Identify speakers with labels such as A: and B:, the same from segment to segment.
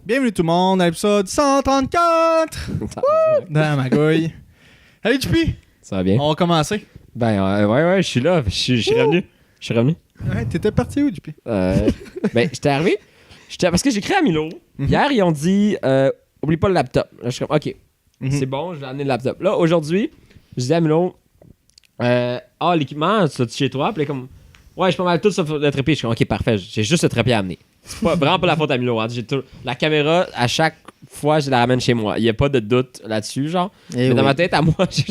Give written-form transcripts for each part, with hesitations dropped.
A: Bienvenue tout le monde à l'épisode 134 dans ma gouille. Salut JP!
B: Ça va bien?
A: On va commencer.
B: Ben ouais, je suis là. Je suis revenu. Je suis revenu.
A: Ouais, t'étais parti où JP?
B: Ben, j'étais arrivé. Parce que j'ai écrit à Milo. Hier, ils ont dit oublie pas le laptop. Là, je suis comme OK. C'est bon, je vais amener le laptop. Là, aujourd'hui, je dis à Milo l'équipement, c'est chez toi? Puis là, comme ouais, je suis pas mal tout sauf le trépied. Je suis comme OK, parfait, j'ai juste le trépied à amener. C'est pas, vraiment pas la faute à Milo. Hein. La caméra, à chaque fois, je la ramène chez moi. Il n'y a pas de doute là-dessus, genre. Mais dans ma tête, à moi, je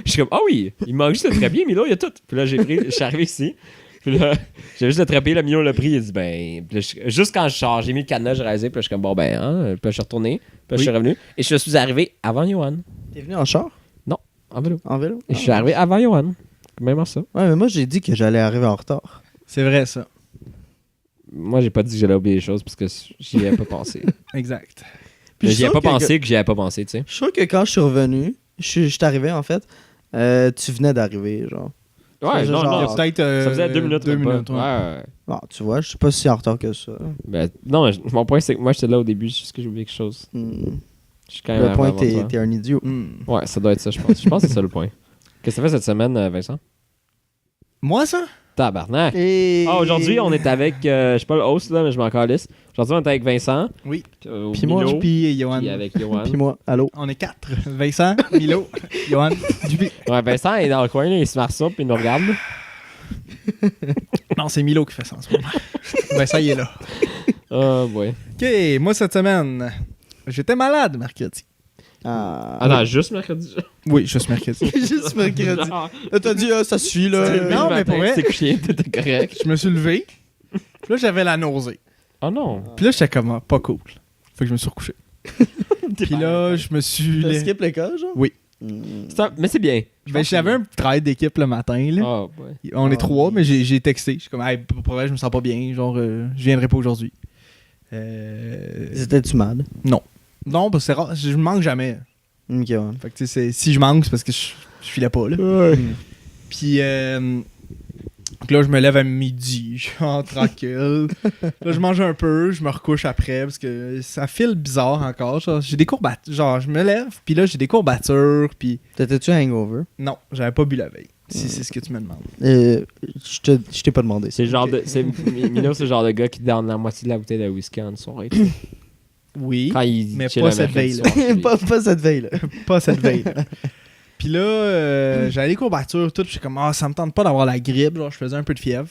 B: suis comme oui, il manque juste le trépied, Milo, il y a tout. Puis là, je suis arrivé ici. Puis là, j'ai juste le trépied, le Milo l'a pris, il a dit ben. Juste quand je sors, j'ai mis le cadenas, j'ai réalisé, puis là, je suis comme bon, ben, hein. Puis là, je suis retourné, puis là, je suis revenu. Et je suis arrivé avant Johan.
C: T'es venu en char?
B: Non, en vélo.
C: En vélo?
B: Et je suis arrivé avant Johan. Même ça.
C: Ouais, mais moi, j'ai dit que j'allais arriver en retard.
A: C'est vrai ça.
B: Moi, j'ai pas dit que j'allais oublier les choses parce que j'y ai pas pensé.
A: Exact.
B: Mais j'y ai pas pensé que j'y avais pas pensé, tu sais.
C: Je suis sûr que quand je suis revenu, je suis arrivé en fait, tu venais d'arriver, genre.
B: Ouais,
C: genre,
B: non,
A: Il y a peut-être
B: ça faisait 2 minutes.
A: 2
B: même pas.
A: minutes, ouais.
B: Ouais.
C: Bon, tu vois, je suis pas si en retard que ça.
B: Ben, non, mais mon point, c'est que moi, j'étais là au début, juste que j'ai oublié quelque chose. Je suis quand même
C: Le point,
B: arrivé avant toi.
C: t'es un idiot.
B: Ouais, ça doit être ça, je pense. Je pense que c'est ça le point. Qu'est-ce que ça fait cette semaine, Vincent?
A: Moi ça?
B: Tabarnak!
C: Et...
B: Aujourd'hui, on est avec, je sais pas le host, là, mais je m'en calisse. Aujourd'hui, on est avec Vincent.
A: Oui.
C: Puis moi,
B: Milo,
A: JP et Johan.
B: puis avec Johan.
C: Puis moi, allô?
A: On est 4. Vincent, Milo, Johan, JP.
B: Ouais, Vincent est dans le coin, là, il se marre ça, puis il nous regarde.
A: Non, c'est Milo qui fait ça en ce moment. Vincent, il est là.
B: Oh, boy.
A: OK, moi cette semaine, j'étais malade mercredi.
B: Attends, juste mercredi.
A: Oui, juste mercredi.
C: Juste mercredi.
B: Genre,
C: Là, t'as dit, ça suffit, là.
A: Non, mais pour vrai-
B: C'est couché, t'étais correct.
A: Je me suis levé. Puis là, j'avais la nausée.
B: Oh non.
A: Puis là, j'étais comme pas cool. Fait que je me suis recouché. Puis là, je me suis...
C: T'as skip l'école, genre?
A: Oui.
B: Mais c'est bien.
A: Ben, j'avais un travail d'équipe le matin, là.
B: Oh, boy.
A: On est 3, mais j'ai texté. Je suis comme, hey, pour vrai, je me sens pas bien. Genre, je viendrai pas aujourd'hui.
C: C'était-tu malade?
A: Non, parce que c'est rare. Je manque jamais.
C: Ok, ouais.
A: Fait que, tu sais, si je manque, c'est parce que je filais pas, là. Puis, donc là, je me lève à midi. Je suis en tranquille. Là, je mange un peu. Je me recouche après parce que ça file bizarre encore. Genre, j'ai des courbatures. Genre, je me lève, puis là, j'ai des courbatures. Puis,
C: T'étais-tu hangover?
A: non, j'avais pas bu la veille. Si c'est ce que tu me demandes.
C: Je t'ai pas demandé.
B: C'est le genre de. Milo, c'est le genre de gars qui donne la moitié de la bouteille de whisky en soirée. tu sais.
A: Oui,
B: Quand il
A: mais
B: chill
A: pas
B: le
A: cette
B: mercredi
A: veille-là.
B: soir chez lui.
C: pas cette veille-là.
A: Pas cette veille. Puis là, j'avais les courbatures, tout. Puis j'étais comme, ça me tente pas d'avoir la grippe. Genre, je faisais un peu de fièvre.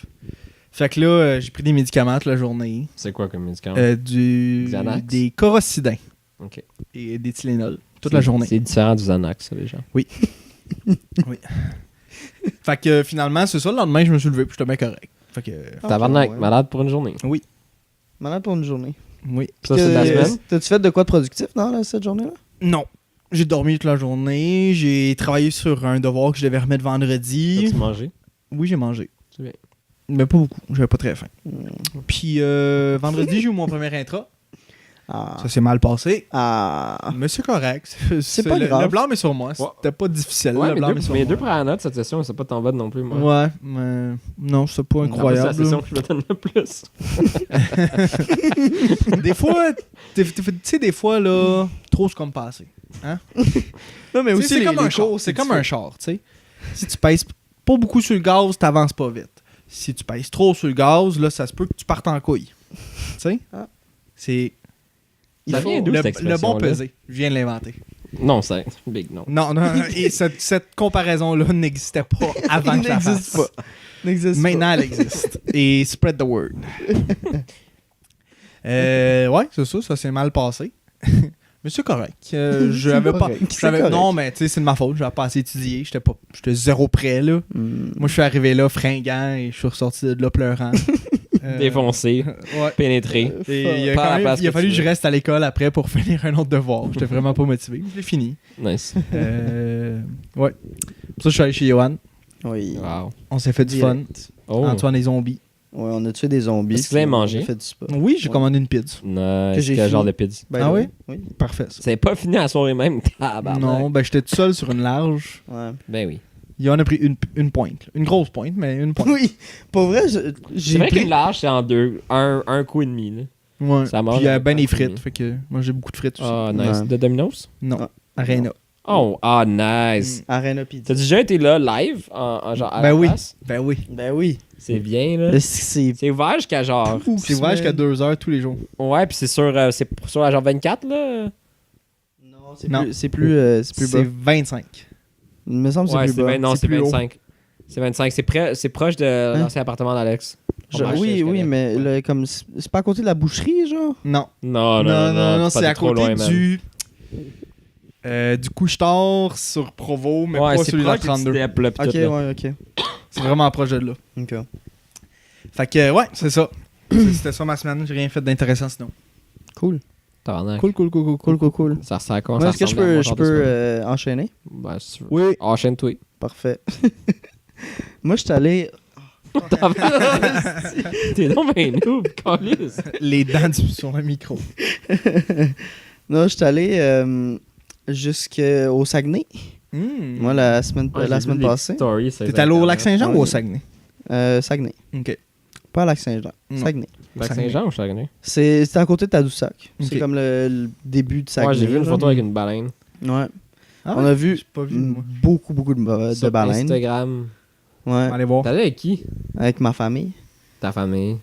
A: Fait que là, j'ai pris des médicaments toute la journée.
B: C'est quoi comme médicament? Xanax?
A: Des corocidins.
B: Ok.
A: Et des Tylenol. Toute la journée.
B: C'est différent du Xanax, ça, les gens.
A: Oui. Fait que finalement, c'est ça. Le lendemain, je me suis levé. Puis j'étais bien correct. Fait que.
B: Tabarnak,
C: ouais.
B: malade pour une journée.
C: Malade pour une journée.
A: Oui.
B: Ça, c'est de la semaine?
C: T'as-tu fait de quoi de productif dans cette journée-là?
A: Non. J'ai dormi toute la journée. J'ai travaillé sur un devoir que je devais remettre vendredi.
B: As-tu mangé?
A: Oui, j'ai mangé.
B: C'est bien.
A: Mais pas beaucoup. J'avais pas très faim. Puis vendredi, j'ai eu mon premier intra. Ça s'est mal passé. Mais c'est correct.
C: C'est pas grave.
A: Le blâme est sur moi. C'était pas difficile.
B: Ouais,
A: le blâme est sur
B: mes
A: moi.
B: deux premières notes cette session, c'est pas tant bad non plus, moi.
A: Ouais, mais non, c'est pas
B: C'est
A: incroyable.
B: la session que je me donne le plus.
A: Des fois, tu sais, des fois, là, trop c'est comme passé. Hein?
C: Non, mais
A: Tu sais,
C: aussi,
A: c'est comme un
C: les
A: char.
C: courses,
A: C'est comme un char, tu sais. Si tu pèses pas beaucoup sur le gaz, t'avances pas vite. Si tu pèses trop sur le gaz, là, ça se peut que tu partes en couille. Tu sais? C'est...
B: Ça vient d'où, cette
A: le bon
B: expression-là?
A: pesé. Je viens de l'inventer.
B: Non, c'est big non.
A: Non, et cette comparaison-là n'existait pas avant que je la
C: n'existe
A: fasse.
C: pas. N'existe
A: Maintenant, elle existe. Et spread the word. Ouais, c'est ça s'est mal passé. Mais c'est correct. J'avais pas.
C: correct.
A: Non, mais tu sais, c'est de ma faute. J'avais pas assez étudié. J'étais zéro prêt, là. Moi, je suis arrivé là, fringant, et je suis ressorti de là pleurant.
B: Défoncé,
A: Ouais.
B: pénétré.
A: Et il a,
B: Pas à
A: quand
B: la
A: même-
B: place
A: il a
B: que
A: fallu
B: tu
A: que je
B: veux.
A: reste à l'école après pour finir un autre devoir. J'étais vraiment pas motivé. Je l'ai fini.
B: Nice.
A: Ouais. Pour ça, je suis allé chez Johan.
C: Oui.
B: Wow.
A: On s'est fait du fun.
C: Direct.
B: Oh.
A: Antoine et zombies.
C: Ouais, on a tué des zombies.
B: Est-ce que vous avez
C: puis
B: mangé?
C: On a fait du spa.
A: Oui, j'ai
C: Ouais.
A: commandé une pizza.
B: Nice.
C: j'ai
B: Quel
C: fini.
B: genre de pizza?
C: Ben
A: Ah
C: oui? Oui.
A: Parfait, ça.
B: C'est pas fini à la soirée même. Tabarnak.
A: Non, ben j'étais tout seul sur une large.
C: Ouais.
B: Ben oui.
A: Johan a pris une pointe. Une grosse pointe, mais une pointe.
C: Oui. Pour vrai,
B: C'est
C: j'ai
B: vrai
C: pris...
B: qu'une large, c'est en deux. Un coup et demi, là.
A: Ouais.
B: Ça mange
A: Puis il y a ben
B: dans
A: des
B: le premier.
A: frites. Fait que moi, j'ai beaucoup de frites aussi.
B: Ah, nice.
C: Ouais.
B: De Domino's?
A: Non,
C: Ah.
A: Arena.
B: Oh, nice.
C: Arena Pizza.
B: T'as déjà été là, live, en genre à
A: Ben
B: la
A: oui.
B: place?
A: Ben oui.
C: Ben oui.
B: C'est bien, là.
C: C'est
B: C'est ouvert jusqu'à genre...
A: C'est vrai jusqu'à 2h tous les jours.
B: Ouais, puis c'est sur la genre 24, là?
C: Non, c'est
A: Non.
C: plus, c'est plus bas.
A: C'est 25.
C: Il me semble que c'est
B: Ouais,
C: plus bas.
B: non,
A: C'est
B: c'est
A: plus haut.
B: 25. C'est 25. C'est proche de l'ancien appartement d'Alex. On marchait
C: Oui,
B: jusqu'à
C: oui,
B: là.
C: mais là, comme c'est pas à côté de la boucherie, genre.
A: Non.
B: Non,
A: c'est à côté du couche-tard sur Provo, mais
B: ouais,
A: pas
B: c'est
A: celui de la
B: proche
A: 32.
B: du step, là, pis
C: Ok,
B: tout, là.
C: ouais, ok.
A: C'est vraiment proche de là.
C: Ok.
A: Fait que, ouais, c'est ça. C'était ça ma semaine. J'ai rien fait d'intéressant sinon.
C: Cool.
B: Tabarnak.
C: Cool.
B: Ça ressemble à quoi?
C: Moi,
B: Ça
C: est-ce que
B: ressemble à mon
C: je
B: genre de
C: peux
B: semaine.
C: enchaîner?
B: Ben, si tu veux.
A: Oui.
B: Enchaîne-toi.
C: Parfait. Moi, je suis allé.
B: T'es non, ben noob, câlisse.
A: Les dents sur le micro.
C: Non, je suis allé jusqu'au Saguenay. Moi, la semaine,
B: Ouais,
C: la
B: j'ai
C: semaine
B: vu les
C: passée.
B: stories sur
A: T'es allé au
B: Internet.
A: Lac-Saint-Jean
C: Ouais.
A: ou au Saguenay?
C: Saguenay.
A: Ok.
C: Pas à Lac-Saint-Jean.
A: Non.
C: Saguenay.
B: Lac-Saint-Jean ou Saguenay?
C: C'est à côté de Tadoussac.
A: Ok.
C: C'est comme le début de Saguenay.
B: Ouais, j'ai vu une
C: là.
B: photo avec une baleine.
C: Ouais.
A: Ah
C: On a vu
A: j'ai pas vu, moi.
C: beaucoup de
B: Sur
C: baleines.
B: Instagram.
C: Ouais.
A: Allez voir.
B: T'es allé avec qui?
C: Avec ma famille.
B: Ta famille.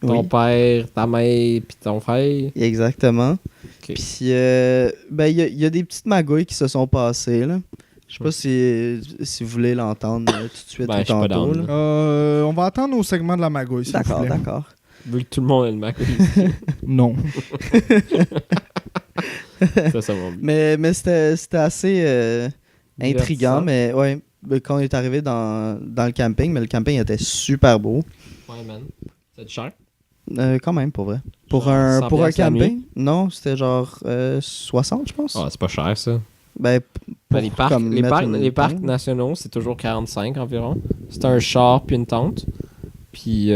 B: Ton
C: Oui.
B: père, ta mère, puis ton frère.
C: Exactement.
B: Ok.
C: Puis, ben, il y a des petites magouilles qui se sont passées, là. Je sais pas si vous voulez l'entendre tout de suite
B: Ben,
C: ou
B: je suis pas
C: tantôt,
B: down,
C: là.
A: On va attendre au segment de la magouille, s'il vous
C: D'accord,
A: plaît.
C: d'accord.
B: Vu que tout le monde est le Mac.
A: Non.
B: ça va bien.
C: Mais c'était assez intriguant,
B: Divertissant.
C: mais ouais, ben, quand on est arrivé dans le camping, mais le camping était super beau.
B: Ouais, man. C'est cher?
C: Quand même, pour vrai. Pour
B: Genre
C: un
B: 100
C: pour
B: piastres la
C: camping, non, c'était genre 60, je pense.
B: Ah, c'est pas cher, ça.
C: Ben,
B: Ben, les parcs,
C: comme mettre une
B: les parcs
C: tente.
B: nationaux, c'est toujours 45 environ. C'est un char puis une tente. Puis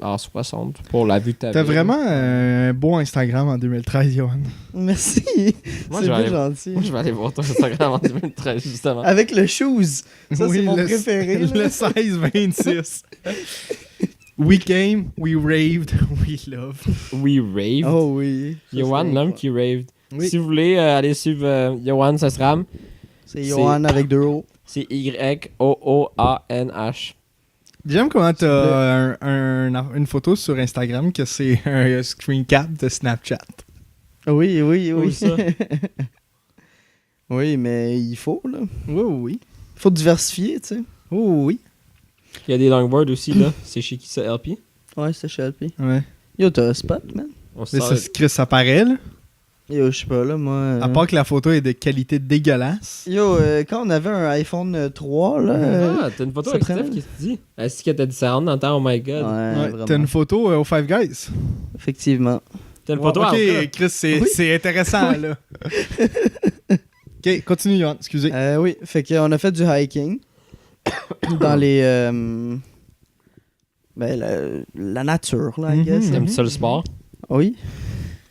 B: en 60 pour la vue de ta
A: T'as
B: ville.
A: vraiment un beau Instagram en 2013, Johan.
C: Merci.
B: Moi,
C: C'est
B: je vais
C: bien
B: aller-
C: gentil.
B: Moi, je vais aller voir ton Instagram en 2013, justement.
C: Avec le shoes. Ça,
A: Oui,
C: c'est mon
A: le-
C: préféré.
A: Le
C: là.
A: 16-26. We came, we raved, we loved.
B: We raved.
C: Oh oui. Ça,
B: Yohan,
C: c'est
B: l'homme qui raved.
A: Oui.
B: Si vous voulez aller suivre Yohan Sesram,
C: C'est Johan avec deux O.
B: c'est Y-O-O-A-N-H.
A: J'aime comment t'as une photo sur Instagram que c'est un screen cap de Snapchat.
C: Oui.
B: Où ça?
C: Oui, mais il faut, là.
A: Oui, oui.
C: Il faut diversifier, tu sais.
A: Oui,
B: Il y a des longboards aussi, là. C'est chez qui ça, LP?
C: Ouais, c'est chez LP.
A: oui. Ouais.
C: Yo, t'as un spot, man.
B: On
A: Mais
B: sort...
A: Chris, ça paraît, là.
C: Yo, je sais pas, là, moi.
A: À part que la photo est de qualité dégueulasse.
C: Yo, quand on avait un iPhone 3, là.
B: Ah, t'as une photo
C: ça
B: avec
C: prenait-
B: Steph qui se dit. Est-ce que t'as différente dans le temps? Oh my god.
A: Ouais,
C: vraiment.
A: t'as une photo au Five Guys.
C: Effectivement.
B: T'as une photo
A: ok,
B: en cas.
A: Chris, c'est
C: Oui.
A: c'est intéressant, là. Ok, continue, Johan, excusez.
C: Oui, fait qu'on a fait du hiking dans les. Ben, la nature, là, I
A: Mhm.
C: guess.
B: T'aimes ça le sport?
C: Oui.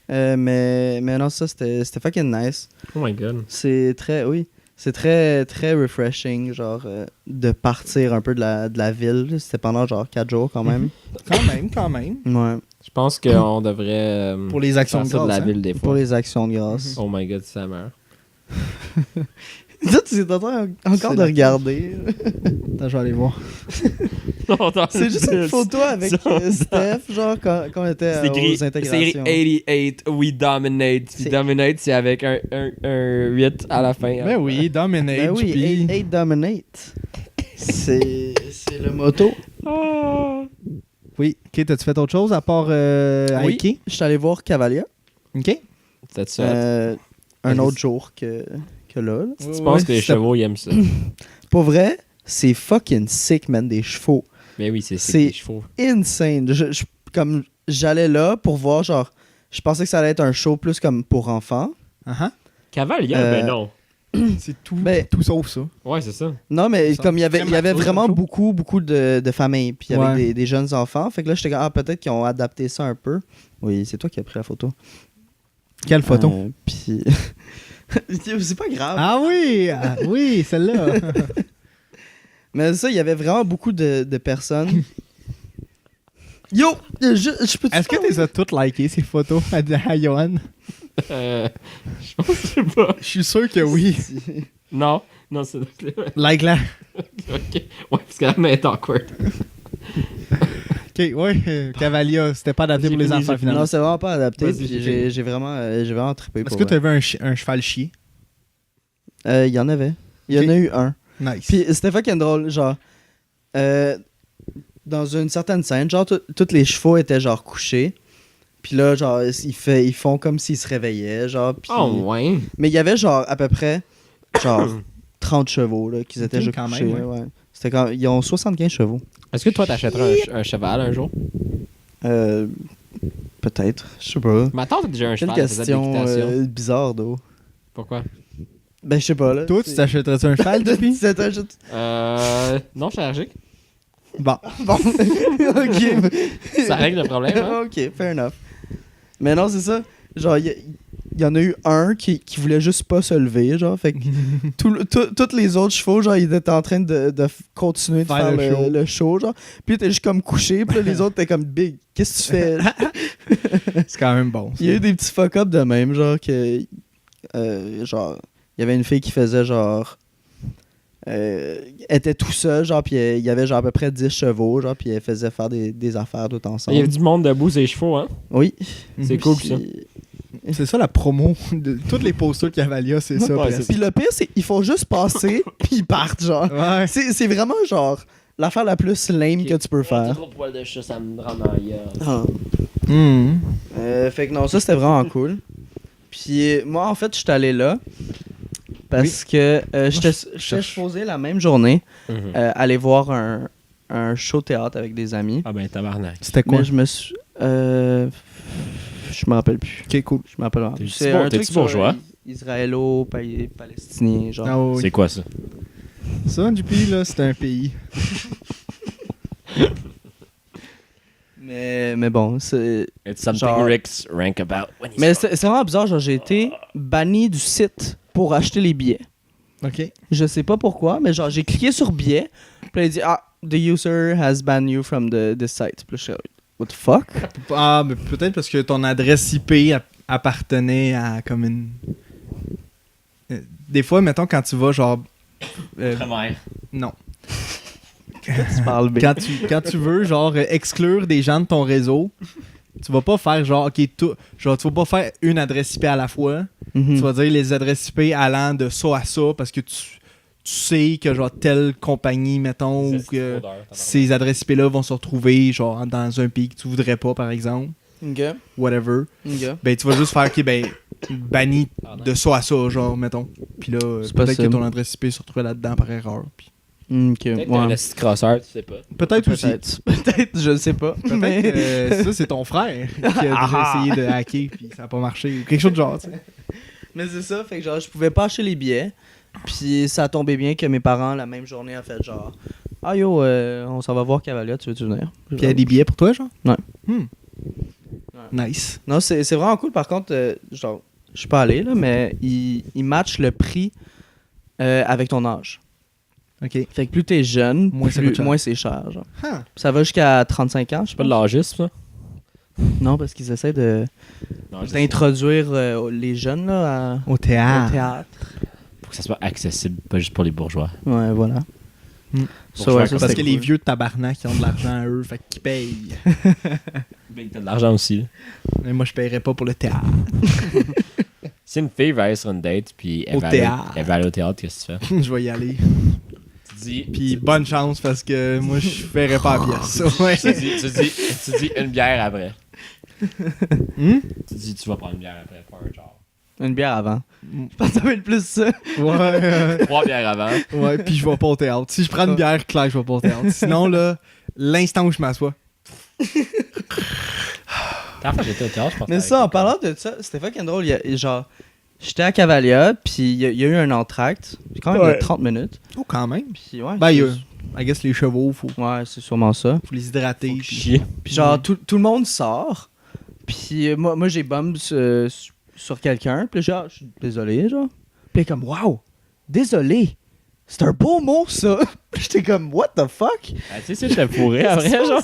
C: Mais non, ça, c'était fucking nice.
B: Oh my god.
C: C'est très, oui. C'est très, très refreshing, genre, de partir un peu de la ville. C'était pendant, genre, 4 jours, quand même.
A: Quand même.
C: Ouais.
B: Je pense qu'on devrait
A: Pour les actions
B: faire
A: de
B: ça de
A: grâce,
B: la
A: hein.
B: ville des fois.
C: Pour les actions de grâce.
B: Oh my god, ça meurt.
C: Là, tu es en train encore
A: C'est
C: de
A: la-
C: regarder.
A: Attends, je vais aller voir.
C: C'est juste une photo avec Steph, genre, quand on était
B: C'est écrit,
C: aux
B: c'est
C: intégrations.
B: écrit 88, we dominate. Puis
C: C'est-
B: dominate, c'est avec un 8 à la fin.
A: Ben oui, Dominate.
C: Ben oui,
A: puis-
C: 8 dominate. C'est le motto.
B: Ah.
A: Oui, ok, t'as-tu fait autre chose à part
C: Oui.
A: hiker?
C: Je suis allé voir Cavalia
A: Ok.
B: C'était ça.
C: un
B: Vas-y.
C: autre jour que là. là.
B: Tu penses que les chevaux ils aiment ça?
C: Pour vrai, c'est fucking sick, man, des chevaux.
B: Mais oui, c'est
C: C'est-
B: des chevaux.
C: Insane. Comme j'allais là pour voir, genre, je pensais que ça allait être un show plus comme pour enfants.
B: Cavalier,
C: Euh,
B: ben non.
A: C'est tout,
C: Ben-
A: tout sauf ça.
B: Ouais, c'est ça.
C: Non, mais
A: Ça
C: comme il y avait
A: mature,
C: vraiment
A: le show.
C: beaucoup de familles, puis il y avait
A: Ouais.
C: des jeunes enfants. Fait que là, j'étais comme, ah, peut-être qu'ils ont adapté ça un peu. Oui, c'est toi qui as pris la photo.
A: Quelle photo?
C: Puis. c'est pas grave.
A: Ah oui, celle-là.
C: Mais ça, il y avait vraiment beaucoup de personnes Yo! Je peux
A: Est-ce que tu les as toutes likées, ces photos, à Johan?
B: Je sais pas.
A: Je suis sûr que oui.
B: Non, c'est...
A: Like-la.
B: Ok. Ouais, parce que la main est awkward.
A: Ok, ouais, Cavalia, c'était pas adapté
B: J'ai
A: pour les
B: fini,
A: enfants,
B: j'ai
A: finalement.
C: Non, c'est vraiment pas adapté.
B: Vas-y,
C: puis
B: j'ai
C: j'ai vraiment trippé.
A: Est-ce que tu avais un cheval chier?
C: Il y en avait. Il y en a eu un.
A: Nice.
C: Puis c'était fucking drôle, genre. Dans une certaine scène, genre, tous les chevaux étaient genre couchés. Puis là, genre, ils font comme s'ils se réveillaient, genre. Puis...
B: Oh, ouais.
C: Mais il y avait genre à peu près, genre, 30 chevaux, là, qui étaient
A: Ok,
C: déjà
A: quand
C: couchés.
A: même,
C: Ouais. C'était quand... Ils ont 75 chevaux.
B: Est-ce que toi, t'achèterais un cheval un jour?
C: Peut-être. Je sais pas.
B: Ma tante a déjà un
C: Quelle
B: cheval, elle faisait de
C: question
B: l'équitation.
C: bizarre, d'eau.
B: Pourquoi?
C: Ben, je sais pas, là.
A: Toi, tu t'achèterais-tu un cheval,
C: Toi,
A: depuis?
C: tu t'achètes-
B: Non, je suis allergique.
A: Bon.
C: Bon, ok.
B: Ça règle le problème, hein?
C: Ok, fair enough. Mais non, c'est ça. Genre, il y en a eu un qui voulait juste pas se lever, genre. Fait que tous les autres chevaux, genre, ils étaient en train de continuer de faire le show, genre. Puis ils étaient juste comme couchés, puis là, les autres étaient comme big. Qu'est-ce que tu fais?
A: C'est quand même bon.
C: Il y a eu des petits fuck-up de même, genre, que. Genre, il y avait une fille qui faisait genre. était tout seul, genre, puis il y avait genre à peu près 10 chevaux, genre, puis elle faisait faire des affaires tout ensemble.
B: Il y avait du monde debout, ces chevaux, hein?
C: Oui.
B: C'est cool, ça.
A: C'est ça la promo de toutes les posters Cavalia, c'est ça.
B: Ouais,
A: presque.
C: Puis le pire, c'est qu'ils font juste passer, puis ils partent, genre.
A: Ouais.
C: C'est vraiment genre l'affaire la plus lame que tu peux faire.
B: Trop de poils de chat, ça me rend dans la gueule.
C: Ah.
A: Mhm.
C: Fait que non, ça c'était vraiment cool. Puis moi, en fait, j'étais allé là parce que j'étais supposé la même journée aller voir un show théâtre avec des amis.
B: Ah ben, tabarnak.
A: C'était quoi?
C: Mais je me suis. Je me rappelle plus.
A: Ok, cool.
C: Je me rappelle plus.
B: T'es-tu
C: C'est
B: bon-
C: un
B: t'es-tu
C: truc sur
B: bourgeois?
C: israélo-palestinien, genre.
A: Ah oui.
B: C'est quoi, ça?
A: Ça, du pays, là, c'est un pays.
C: Mais bon, c'est.
B: It's something
C: Genre-
B: Rick's rank about when he's
C: Mais
B: drunk.
C: c'est vraiment bizarre, genre j'ai été banni du site pour acheter les billets.
A: Ok.
C: Je sais pas pourquoi, mais genre j'ai cliqué sur billets, puis là, il dit the user has banned you from the site. Puis là, je suis what the fuck?
A: Ah, mais peut-être parce que ton adresse IP appartenait à comme une. Des fois, mettons, quand tu vas genre.
B: Primaire.
A: Non.
C: Tu parles bien.
A: Quand tu veux, genre, exclure des gens de ton réseau, tu vas pas faire genre, ok, genre, tu vas pas faire une adresse IP à la fois.
C: Mhm.
A: Tu vas dire les adresses IP allant de ça à ça parce que tu sais que, genre, telle compagnie, mettons, ou que ces adresses IP-là vont se retrouver, genre, dans un pays que tu voudrais pas, par exemple.
C: Ok.
A: Whatever.
C: Ok.
A: Ben, tu vas juste faire, ok, ben, banni de ça à ça, genre, mettons. Puis là,
C: C'est
A: peut-être que
C: possible.
A: ton adresse IP se retrouvait là-dedans par erreur. Puis...
C: Ok.
B: Peut-être
C: Ouais.
B: un petit crosseur, tu sais pas.
A: Peut-être aussi.
C: Peut-être, je le sais pas.
A: Peut-être que ça, c'est ton frère qui a déjà essayé de hacker puis ça a pas marché ou quelque chose de genre, tu sais.
C: Mais c'est ça, fait que genre je pouvais pas acheter les billets. Puis ça a tombé bien que mes parents la même journée ont fait genre ah yo, on s'en va voir Cavalia, tu veux-tu venir?
A: Puis il y a des billets pour toi, genre?
C: Ouais.
A: Nice.
C: Non, c'est vraiment cool. Par contre, genre, je suis pas allé, là, mais ils matchent le prix avec ton âge.
A: OK.
C: Fait que plus t'es jeune,
A: Moins ça coûte cher.
C: moins c'est cher. Genre.
A: Huh.
C: Ça va jusqu'à 35 ans, je
B: C'est pas
C: pense.
B: de l'âgisme, ça?
C: Non, parce qu'ils essaient
B: Non,
C: d'introduire les jeunes là,
A: Au
C: au
A: théâtre.
C: théâtre.
B: Faut que ça soit accessible, pas juste pour les bourgeois.
C: Ouais, voilà.
A: Hmm.
C: Ça, ouais, ça,
A: Parce
C: c'était
A: que les
C: cool.
A: vieux de tabarnak qui ont de l'argent à eux, fait qu'ils payent.
B: Ben, t'as de l'argent aussi. là.
A: Mais moi, je paierais pas pour le théâtre.
B: Si une fille va aller sur une date, puis
A: Au théâtre.
B: elle va aller au théâtre, qu'est-ce que tu fais?
A: Je vais y aller.
B: Tu dis...
A: Puis bonne chance parce que moi, je paierais pas la pièce. Ouais.
B: tu dis une bière après.
A: Hmm?
B: Tu dis tu vas prendre une bière après, pas un genre.
C: Une bière avant. Je pense que ça va être plus ça.
A: Ouais.
B: 3 bières avant.
A: Ouais, puis je vais pas au théâtre. Si je prends une bière, clair, je vais pas au théâtre. Sinon, là, l'instant où je m'assois.
B: T'as fait j'étais au théâtre, je pense.
C: Mais ça, en parlant de ça, c'était fucking drôle. Genre, j'étais à Cavalia, puis il y a eu un entracte. Quand même,
A: Ouais.
C: de 30 minutes.
A: Oh, quand même.
C: Puis ouais.
A: Ben,
C: c'est-
A: I guess les chevaux, faut
C: Ouais, c'est sûrement ça.
A: les hydrater. Puis...
B: Chier.
C: Puis genre, tout le monde sort. Puis moi j'ai bump sur quelqu'un. Puis genre, je suis désolé, genre. Puis comme, waouh, désolé. c'est un beau mot, ça. J'étais comme, what the fuck?
B: Ah, tu sais, je t'ai fourré après, genre.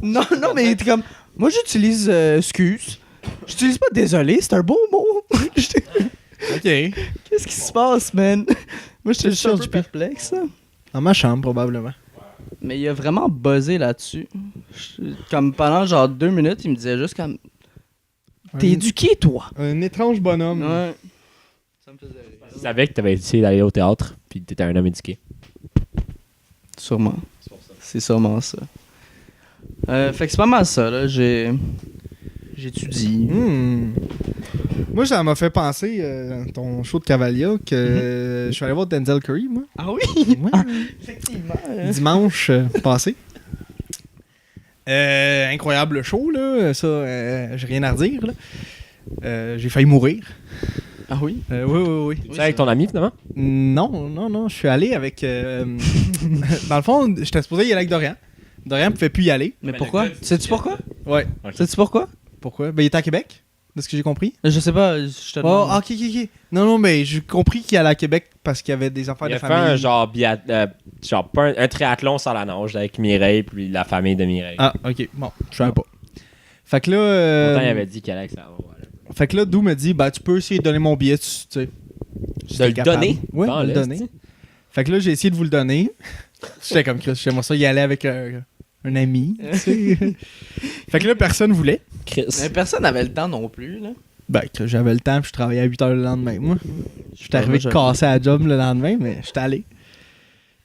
C: Non, mais il était comme, moi j'utilise excuse. J'utilise pas désolé, c'est un beau mot. J'étais-
A: Ok.
C: Qu'est-ce qui se passe, man? Moi j'étais juste un peu
A: du
C: perplexe. Là.
A: Dans ma chambre, probablement.
C: Mais il a vraiment buzzé là-dessus. Comme pendant genre 2 minutes, il me disait juste comme, t'es éduqué, toi.
A: Un étrange bonhomme.
C: Ouais. Ça me faisait rire.
B: Je savais que t'avais essayé d'aller au théâtre, puis t'étais un homme éduqué.
C: Sûrement. C'est sûrement ça. Fait que c'est pas mal ça, là. J'étudie.
A: Moi, ça m'a fait penser, ton show de Cavalia, que je suis allé voir Denzel Curry, moi.
C: Ah oui?
A: Ouais.
C: Effectivement.
A: Dimanche passé. Incroyable show, là. Ça, j'ai rien à redire, là. J'ai failli mourir.
C: Ah oui?
A: Oui.
B: C'est avec ton ami, finalement?
A: Non. Je suis allé avec... Dans le fond, j'étais supposé y aller avec Dorian. Dorian ne pouvait plus y aller.
C: Mais pourquoi? Sais-tu pourquoi?
A: Ouais.
C: Sais-tu pourquoi?
A: Pourquoi? Ben, il était à Québec, de ce que j'ai compris.
C: Je sais pas, je te
A: Oh,
C: demande.
A: ok. Non, mais j'ai compris qu'il allait à Québec parce qu'il y avait des affaires
B: Il
A: de
B: a fait
A: famille.
B: un genre, pas un triathlon sans la nage avec Mireille, puis la famille de Mireille.
A: Ah, ok. Bon, je savais pas. Fait que là...
B: Pourtant, il avait dit qu'il allait avec ça. Voilà.
A: Fait que là, Dou me dit, ben, tu peux essayer de donner mon billet, tu sais.
B: De
A: J'étais
B: le
A: capable.
B: donner?
A: Ouais,
B: Dans
A: de le
B: l'Est,
A: donner.
B: t'sais.
A: Fait que là, j'ai essayé de vous le donner. J'étais comme Chris, j'aimerais ça y aller avec un ami, tu sais. Fait que là, personne voulait.
B: Chris.
C: Mais personne n'avait le temps non plus, là.
A: Ben, que j'avais le temps, puis je travaillais à 8h le lendemain, moi. J'étais arrivé
C: moi,
A: cassé à la job le lendemain, mais j'étais allé.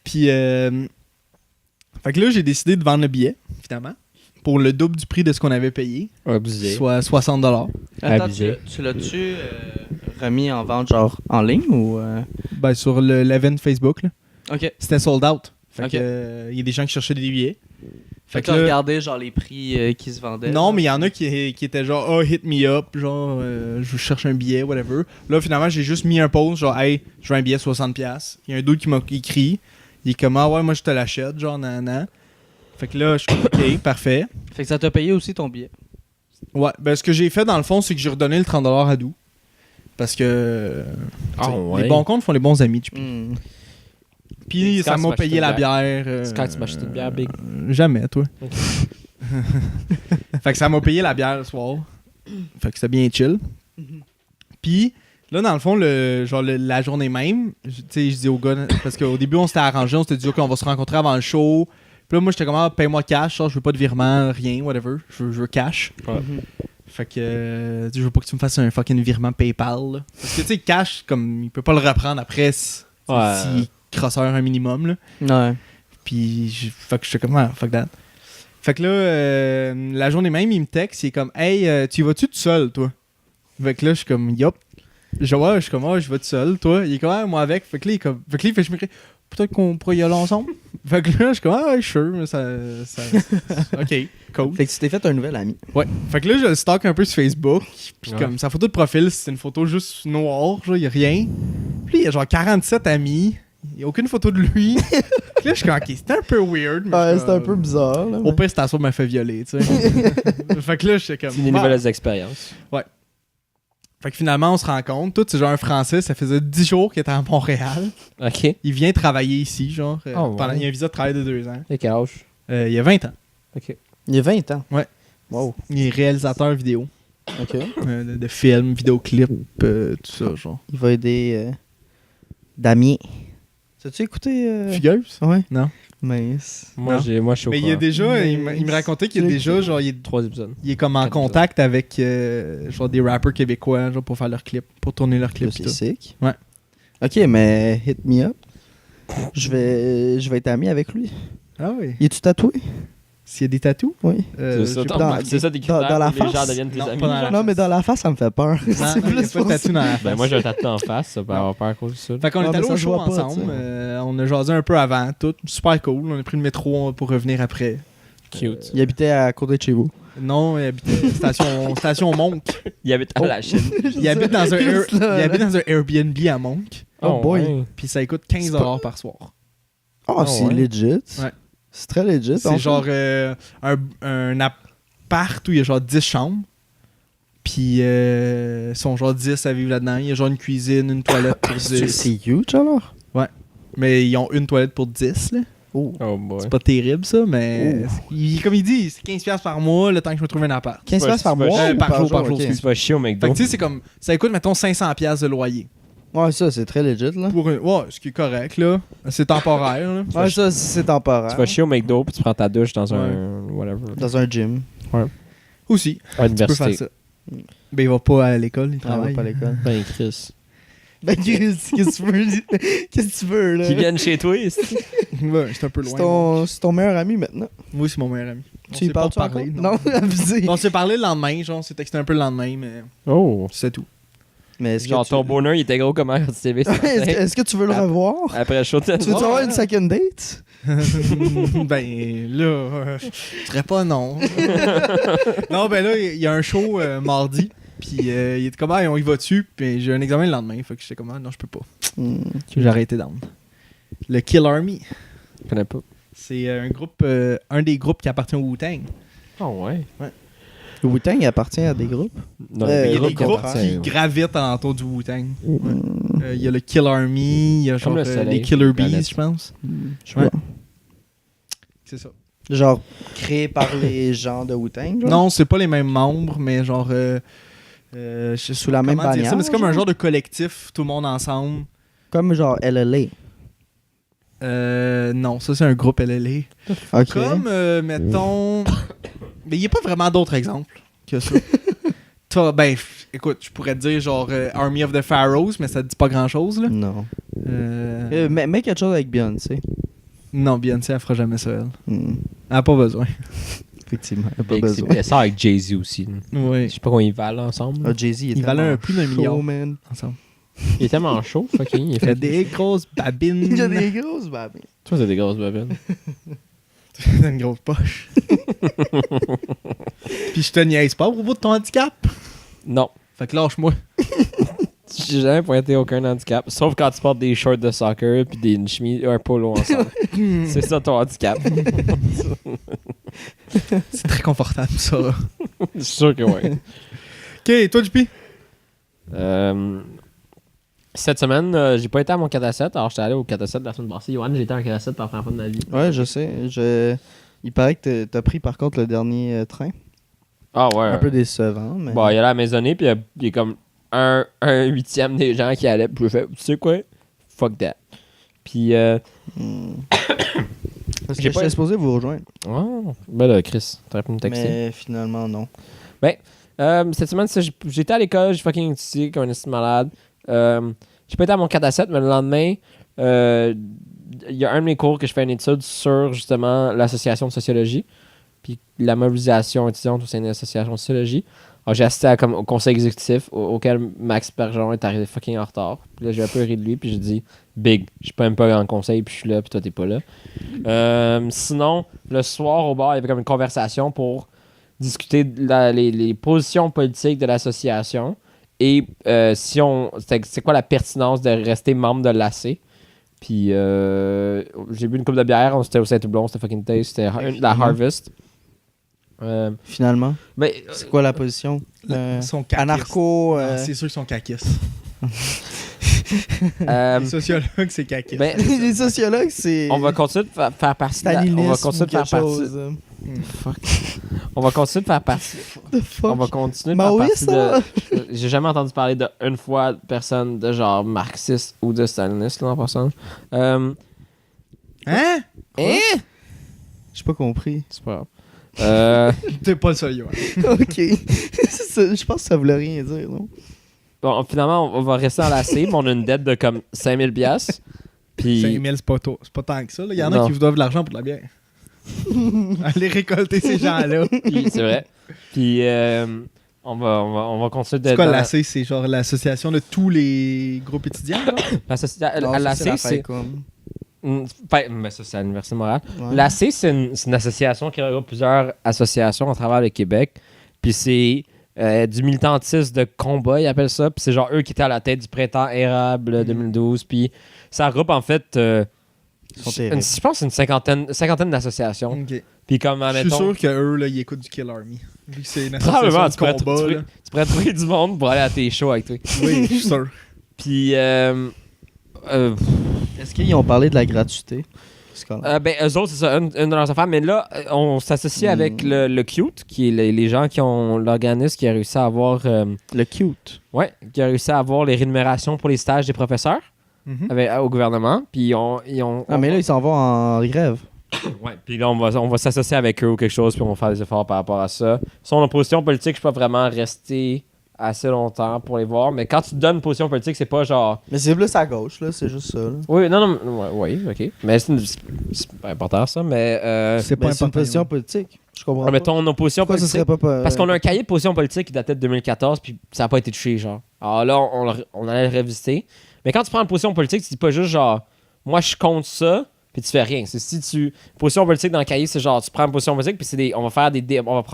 A: Puis, fait que là, j'ai décidé de vendre le billet, finalement, pour le double du prix de ce qu'on avait payé,
B: Abusé.
A: soit 60$.
C: Attends,
B: Abusé.
C: tu l'as-tu remis en vente, genre, en ligne ou...
A: Ben, sur l'event Facebook, là.
C: Ok.
A: C'était sold out. Fait
C: Ok.
A: que, il y a des gens qui cherchaient des billets.
C: Fait que
A: là-
C: t'as regardé, genre, les prix qui se vendaient.
A: Non, mais il y en a qui étaient genre, oh, hit me up, genre, je cherche un billet, whatever. Là, finalement, j'ai juste mis un post, genre, hey, je veux un billet 60$. Il y a un d'autre qui m'a écrit. Il est comme, ah ouais, moi, je te l'achète, genre, nan. Fait que là, je suis comme, ok, parfait.
C: Fait que ça t'a payé aussi ton billet.
A: Ouais, ben, ce que j'ai fait, dans le fond, c'est que j'ai redonné le 30$ à Dou. Parce que.
B: Ah,
A: t'sais,
B: ouais.
A: Les bons comptes font les bons amis, tu peux. Puis,
B: C'est
A: ça
B: quand tu
A: m'a
B: m'as
A: payé
B: acheté
A: la
B: une
A: bière.
B: C'est quand tu m'as acheté une bière, Big?
A: Jamais, toi. Fait que ça m'a payé la bière le soir. Fait que c'était bien chill. Puis, là, dans le fond, la journée même, tu sais, je dis au gars, parce qu'au début, on s'était arrangé, on s'était dit, OK, on va se rencontrer avant le show. Puis là, moi, j'étais comme, ah, paye-moi cash, genre, je veux pas de virement, rien, whatever. Je veux cash.
B: Ouais.
A: Fait que, je veux pas que tu me fasses un fucking virement PayPal. Là. Parce que, tu sais, cash, comme, il peut pas le reprendre après s'il crosseur un minimum, là.
C: Ouais.
A: Puis, fait que j'étais comme, ah, fuck that. Fait que là, la journée même, il me texte, il est comme, hey, tu y vas-tu tout seul, toi? Fait que là, je suis comme, yup. Je suis comme, je vais tout seul, toi. Il est comme, ah, moi avec. Fait que là, il fait, je me dis, peut-être qu'on pourrait y aller ensemble. Fait que là, je suis comme, ah, sure, mais ça ok, cool.
C: Fait que tu t'es fait un nouvel ami.
A: Ouais. Fait que là, je le stalk un peu sur Facebook. Puis
B: Ouais.
A: comme, sa photo de profil, c'est une photo juste noire, genre, y a rien. Puis il y a genre 47 amis. Il n'y a aucune photo de lui. Puis là, je suis comme, ok, c'était un peu weird. mais
C: Ouais,
A: je suis
C: c'était un
A: comme,
C: peu bizarre, là.
A: Au pire, c'était ça m'a fait violer, tu sais. Fait que là, j'étais comme.
B: C'est des
A: bah.
B: nouvelles expériences.
A: Fait que finalement, on se rencontre. Tout, c'est genre un Français, ça faisait 10 jours qu'il était à Montréal.
B: Ok.
A: Il vient travailler ici, genre.
B: Oh, ouais.
A: Pendant, il a un visa de travail de 2 ans.
B: Et quel âge?
A: Il y a 20 ans.
B: Ok.
C: Il y a 20 ans.
A: Ouais.
C: Wow.
A: Il est réalisateur vidéo.
C: Ok.
A: De films, vidéoclips, tout ça, genre.
C: Il va aider Damien. T'as-tu écouté
A: Fugueuse?
C: Ouais.
A: Non.
C: Mais.
B: Moi,
A: Non.
B: je suis au
A: Mais il y a
B: courant.
A: déjà, il me racontait qu'il y a déjà, genre, il
B: 3 épisodes.
A: est comme en
B: 4
A: contact avec, genre, des rappers québécois, genre, pour faire leurs clips, pour tourner leurs clips.
C: C'est
A: pis tout.
C: sick.
A: Ouais.
C: Ok, mais hit me up. Je vais être ami avec lui.
A: Ah oui.
C: Il est-tu tatoué?
A: S'il y a des tatous?
C: Oui.
B: C'est ça,
A: j'ai pas
B: dans-
A: remarqué.
B: c'est ça des
C: Dans-
B: critères
C: dans la
B: où les gens
C: face?
B: deviennent tes
A: Non,
B: amis.
A: pas dans la
B: genre.
C: Non, mais dans la face, ça me fait peur.
A: Non,
C: C'est
A: il y a
C: plus
A: pas de
C: pour
A: tatou
C: ça.
A: dans la face.
B: Ben moi j'ai un tatou en face, ça peut avoir peur à cause de ça.
A: Fait qu'on
C: Ouais,
A: est
C: mais
A: allé
C: ça
A: au
C: se
A: show
C: voit pas,
A: ensemble.
C: tu sais.
A: On a jasé un peu avant, tout. Super cool. On a pris le métro pour revenir après.
B: Cute.
C: Il habitait à côté de chez vous.
A: Non, il habitait station Monk.
B: Il habite à la Chine.
A: Il habite dans un,
C: Juste là,
A: il habite dans un Airbnb à Monk.
C: Oh boy.
B: ouais.
A: Puis ça coûte 15$ par soir.
C: Oh, c'est
B: ouais.
C: legit.
A: Ouais.
C: C'est très legit.
A: C'est genre un appart où il y a genre 10 chambres. Puis ils sont genre 10 à vivre là-dedans. Il y a genre une cuisine, une toilette pour 10.
C: C'est huge alors?
A: Ouais. Mais ils ont une toilette pour 10, là.
C: Oh.
B: Oh boy.
A: C'est pas terrible, ça, mais... Comme il dit, c'est 15$ par mois le temps que je me trouve un appart.
C: 15$ par mois ou
A: par jour, par jour.
C: ok.
B: Tu vas chier au McDo.
A: Fait que tu sais, c'est comme... Ça coûte, mettons, 500$ de loyer.
C: Ouais, ça, c'est très legit, là.
A: Ouais, ce qui est correct, là. C'est temporaire, là.
C: Ouais, ça, c'est temporaire.
B: Tu vas chier au McDo puis tu prends ta douche dans un... whatever.
C: Dans un gym.
A: Aussi.
B: À
A: Tu peux faire
B: l'université.
A: ça. Ben, il va pas à l'école, il
C: Ah, on va
A: travaille.
C: pas à l'école.
B: Ben Chris.
C: Ben, qu'est-ce que tu veux? Qu'est-ce que tu veux, là?
B: Qui viennent chez toi, c'est...
A: Ouais, c'est un peu loin.
C: C'est ton meilleur ami, maintenant.
A: Oui, c'est mon meilleur ami.
C: Tu y parles-tu encore? Non, abusé.
A: On s'est parlé le lendemain, genre, on s'est texté un peu le lendemain, mais
B: Oh.
A: c'est tout.
C: Mais est-ce
B: Genre,
C: que tu...
B: ton bonheur, il était gros comment quand tu t'es levé ce matin?
C: Est-ce que tu veux le revoir?
B: Après le show,
C: Tu veux avoir une second date?
A: Ben, là, je dirais pas non. Non, ben là, il y a un show mardi, puis il était comme, on y va dessus, puis j'ai un examen le lendemain, fait que j'étais comme, non, je peux pas. J'ai arrêté d'en. Le Kill Army,
B: Je connais pas.
A: c'est un des groupes qui appartient au Wu-Tang.
B: Oh ouais.
C: Le Wu-Tang il appartient à des groupes?
B: Non,
C: Il y a
A: Il y a
C: des
A: des groupes
C: appartiennent.
A: qui gravitent alentour du Wu-Tang. Il y a le Kill Army, il y a genre
B: Comme le soleil,
A: les Killer
B: la planète.
A: Bees, je pense.
C: Je
A: Ouais.
C: vois.
A: C'est ça.
C: Genre, créé par les gens de Wu-Tang? genre?
A: Non, c'est pas les mêmes membres, mais genre. Je sais
C: Sous la même
A: comment dire
C: bannière,
A: ça, mais c'est comme un
C: genre?
A: genre de collectif, tout le monde ensemble.
C: Comme genre LLA.
A: Non, ça c'est un groupe LLA.
C: Ok.
A: Comme, mettons. Mais il n'y a pas vraiment d'autres exemples que ça. Écoute, je pourrais te dire genre Army of the Pharaohs, mais ça te dit pas grand chose là.
C: Non.
A: Euh,
C: Mets quelque chose avec Beyoncé.
A: Non, Beyoncé, elle fera jamais ça, elle.
C: Hmm.
A: Elle a pas besoin.
C: Effectivement, elle a pas
B: Big,
C: besoin.
B: c'est ça avec Jay-Z aussi. Je
A: Oui.
B: sais pas combien ils valent ensemble.
C: Ah, Jay-Z, il est
A: Il valait
C: tellement
A: plus d'un
C: chaud,
A: million.
C: man.
A: Ensemble.
B: Il est tellement chaud, fucking. Il
A: Il a
B: fait
A: des grosses babines.
C: Il a des grosses babines.
B: Toi, c'est des grosses babines.
A: T'as une grosse poche. Puis je te niaise pas au bout de ton handicap.
B: Non.
A: Fait que lâche-moi.
B: J'ai jamais pointé aucun handicap. Sauf quand tu portes des shorts de soccer puis des chemises un polo ensemble. C'est ça ton handicap.
A: C'est très confortable, ça.
B: Je suis sûr que ouais.
A: Ok, toi, JP?
B: Cette semaine, j'ai pas été à mon 4 à 7. Alors, j'étais allé au 4 à 7 la semaine passée. Yoann, j'ai été à un 4 à 7 pour la première fois de ma vie.
C: Ouais, je sais. Il paraît que t'as pris par contre le dernier train.
B: Ah ouais.
C: Un peu décevant, mais.
B: Bon, il allait à la maisonnée, puis il y a comme un huitième des gens qui allaient. Puis je fais, tu sais quoi? Fuck that. Puis,
C: Parce
B: j'ai
C: que
B: pas-
C: j'étais supposé vous rejoindre.
B: oh, ben là, Chris, t'aurais pu me texter.
C: Mais finalement, non.
B: Cette semaine, j'étais à l'école, j'ai fucking étudié comme un esti malade. J'ai pas été à mon 4 à 7, mais le lendemain, il y a un de mes cours que je fais une étude sur justement l'association de sociologie, puis la mobilisation étudiante au sein de l'association de sociologie. Alors, j'ai assisté au conseil exécutif auquel Max Bergeron est arrivé fucking en retard. Puis là, j'ai un peu ri de lui, puis j'ai dit Big, je suis pas même pas dans le conseil, puis je suis là, puis toi, t'es pas là. Sinon, le soir au bar, il y avait comme une conversation pour discuter de les positions politiques de l'association et c'est quoi la pertinence de rester membre de l'AC. Puis j'ai bu une coupe de bière, c'était au Saint-Houblon, c'était fucking taste, c'était la Harvest.
C: Finalement.
B: Mais
C: C'est quoi la position?
A: Ils sont caquistes.
C: Anarcho.
A: Non, c'est sûr qu'ils sont caquistes.
B: euh,
A: Les sociologues, c'est caquiste.
B: ben,
C: Les sociologues, c'est.
B: on va continuer de faire partie de la- on va continuer de faire partie. Fuck. On va continuer de faire partie.
C: The fuck?
B: On va continuer de
C: Ben
B: faire
C: oui,
B: partie
C: ça.
B: de. J'ai jamais entendu parler d'une fois de personne de genre marxiste ou de staliniste là en passant.
A: Hein?
C: J'ai pas compris.
B: C'est pas grave.
A: T'es pas le seul, Yoann.
C: Ok. Je pense que ça voulait rien dire, non?
B: Bon, finalement, on va rester en la C, mais on a une dette de comme 5000 piastres. Puis
A: 5000, c'est pas tant que ça. là. Il y en a
B: Non.
A: qui vous doivent de l'argent pour de la bière. Allez récolter ces gens-là.
B: puis- c'est vrai. Puis on va continuer de
A: C'est quoi l'AC? C'est genre l'association de tous les groupes étudiants? là?
B: L'AC, c'est mais ça, c'est à l'Université de Montréal.
C: Ouais.
B: L'AC, c'est une association qui regroupe plusieurs associations à travers le Québec. Puis c'est du militantisme de combat, ils appellent ça. Puis c'est genre eux qui étaient à la tête du printemps érable 2012. Puis ça regroupe en fait,
C: Ils sont terribles.
B: je pense, une cinquantaine d'associations.
A: Ok.
B: Puis comme,
A: Je suis
B: admettons,
A: sûr qu'eux, là, ils écoutent du Kill Army. Vu que c'est une
B: probablement,
A: association de combat. là.
B: tu pourrais trouver du monde pour aller à tes shows avec toi.
A: Oui, je suis sûr.
B: Puis,
C: Est-ce qu'ils ont parlé de la gratuité?
B: Ben, eux autres, c'est ça, une de leurs affaires. Mais là, on s'associe avec le CUTE, qui est les gens qui ont l'organisme qui a réussi à avoir...
C: le CUTE?
B: Ouais, qui a réussi à avoir les rémunérations pour les stages des professeurs au gouvernement. Puis ils ont...
C: Ah, mais là, ils s'en vont en grève.
B: Ouais, puis là, on va s'associer avec eux ou quelque chose, puis on va faire des efforts par rapport à ça. Son opposition politique, je peux pas vraiment rester assez longtemps pour les voir, mais quand tu te donnes une position politique, c'est pas genre...
C: Mais c'est plus à gauche, là, c'est juste ça. Là.
B: Oui, non, oui, ok. Mais c'est pas important, ça, mais...
C: c'est pas une position politique. Je comprends pas.
B: Mais ton opposition
C: Pourquoi
B: politique...
C: ça serait pas...
B: Parce qu'on a un cahier de position politique qui datait de 2014, puis ça a pas été touché, genre. Alors là, on allait le revisiter. Mais quand tu prends une position politique, tu dis pas juste genre, moi, je compte ça, puis tu fais rien. C'est si tu... Position politique dans le cahier, c'est genre, tu prends une position politique, puis on va faire on va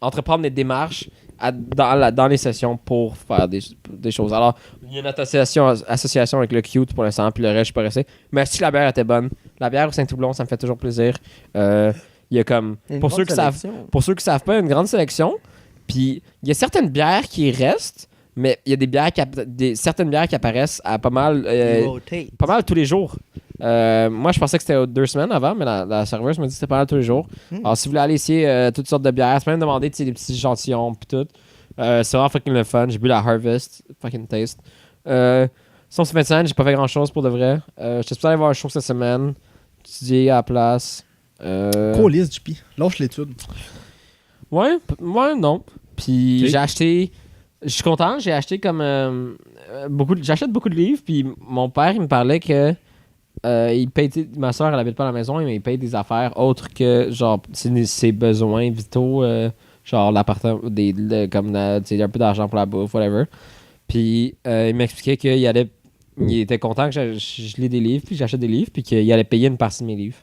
B: entreprendre des démarches dans les sessions pour faire des choses. Alors, il y a une association avec le CUTE pour l'instant, puis le reste, je suis pas resté. Mais si la bière était bonne, la bière au Saint-Houblon, ça me fait toujours plaisir. Il y a comme... Pour ceux qui savent pas, il y a une grande sélection. Puis, il y a certaines bières qui restent, mais il y a certaines bières qui apparaissent à pas mal tous les jours. Moi, je pensais que c'était 2 semaines avant, mais la serveuse m'a dit que c'était pas mal tous les jours. Alors, si vous voulez aller essayer toutes sortes de bières, c'est même demander des petits échantillons pis tout. C'est vraiment fucking le fun. J'ai bu la Harvest, fucking taste. Sinon, cette fin de semaine, j'ai pas fait grand chose pour de vrai. J'étais supposé aller voir un show cette semaine, étudier à la place.
A: Colis, JP. Lâche l'étude.
B: Ouais, non. Puis j'ai acheté. Je suis content, j'ai acheté comme j'achète beaucoup de livres, puis mon père il me parlait que il paye, ma soeur elle habite pas à la maison, mais il paye des affaires autres que genre ses besoins vitaux, genre l'appartement, comme un peu d'argent pour la bouffe, whatever. Puis il m'expliquait il était content que je lis des livres, puis j'achète des livres, puis qu'il allait payer une partie de mes livres.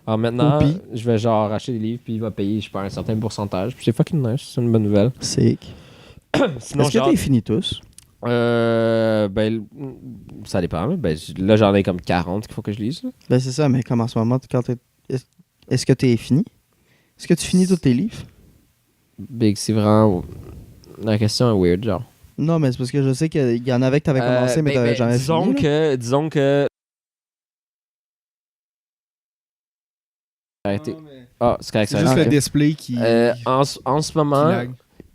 B: Alors maintenant, je vais genre acheter des livres, puis il va payer, je sais pas, un certain pourcentage. Puis c'est fucking nice, c'est une bonne nouvelle.
C: Sick.
B: Sinon,
C: est-ce que t'es fini tous?
B: Ben, ça dépend. Ben, là, j'en ai comme 40 qu'il faut que je lise. Là.
C: Ben, c'est ça, mais comme en ce moment, est-ce que t'es fini? Est-ce que tu finis tous tes livres?
B: Big, c'est vraiment... La question est weird, genre.
C: Non, mais c'est parce que je sais qu'il y en avait que t'avais commencé, mais t'avais jamais fini.
B: Disons que... Arrêtez. C'est correct.
A: C'est juste le display qui...
B: En ce moment,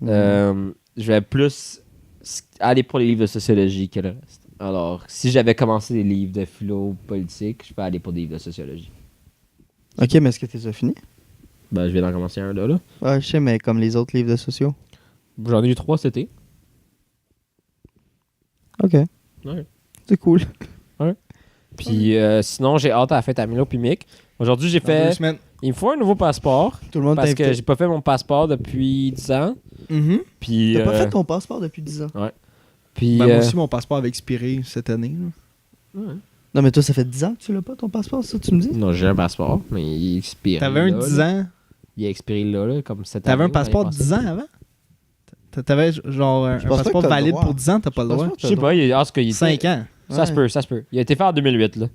B: je vais plus aller pour les livres de sociologie que le reste. Alors, si j'avais commencé des livres de philo politique, je vais aller pour des livres de sociologie.
C: Ok, mais est-ce que t'es déjà fini?
B: Ben, je viens d'en commencer un là.
C: Ouais, je sais, mais comme les autres livres de sociaux.
B: J'en ai eu 3 cet été.
C: Ok.
B: Ouais.
C: C'est cool.
B: Ouais. Puis sinon, j'ai hâte à la fête à Milo puis Mick. Aujourd'hui, j'ai fait...
A: 2 semaines.
B: Il me faut un nouveau passeport.
C: Tout le monde
B: parce que j'ai pas fait mon passeport depuis 10 ans. Puis,
C: t'as pas fait ton passeport depuis 10 ans?
B: Ouais. Puis,
A: moi aussi, mon passeport avait expiré cette année.
B: Ouais.
C: Non, mais toi, ça fait 10 ans que tu l'as pas, ton passeport, c'est ça que tu me dis?
B: Non, j'ai un passeport, mais il expire.
A: T'avais un 10 ans?
B: Il a expiré là, comme cette année.
A: T'avais un passeport 10 ans avant? T'avais genre un passeport valide pour 10 ans, t'as pas le droit?
B: Je sais pas, il
A: 5 ans.
B: Ça se peut. Il a été fait en 2008, là.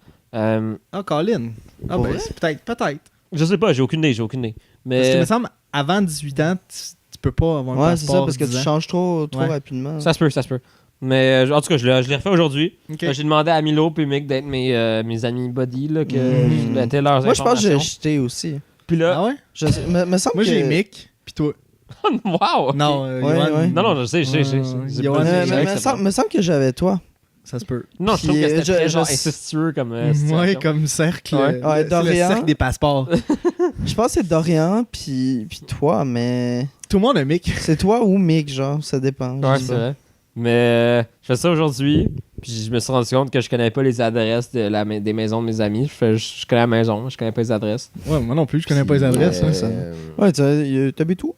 A: Colin. Ah, ben, peut-être.
B: Je sais pas, j'ai aucune idée. Mais...
A: Parce que, il me semble, avant 18 ans, tu peux pas avoir un passeport.
C: Ouais, c'est ça, parce que tu changes trop rapidement.
B: Ça se peut. Mais en tout cas, je l'ai refait aujourd'hui.
A: Okay.
B: J'ai demandé à Milo et Mick d'être mes amis buddy, là, que je mettais leurs informations.
C: Moi, je pense que j'ai acheté aussi.
B: Puis là...
A: Ah ouais?
C: Me semble
A: moi, j'ai Mick, puis toi.
B: Wow!
A: Non,
C: ouais.
B: Non, je sais.
C: Me semble que j'avais toi.
A: Ça se peut.
B: Non, je trouve que c'était très genre incestueux comme
A: ouais, comme cercle.
C: Ouais, Dorian.
A: Le cercle des passeports.
C: Je pense que c'est Dorian puis toi, mais...
A: Tout le monde a Mick.
C: C'est toi ou Mick, genre, ça dépend.
B: Ouais, c'est vrai. Mais je fais ça aujourd'hui, puis je me suis rendu compte que je connais pas les adresses des maisons de mes amis. Je connais la maison, je connais pas les adresses.
A: Ouais, moi non plus, je connais pas les adresses.
C: Ouais, t'habites où?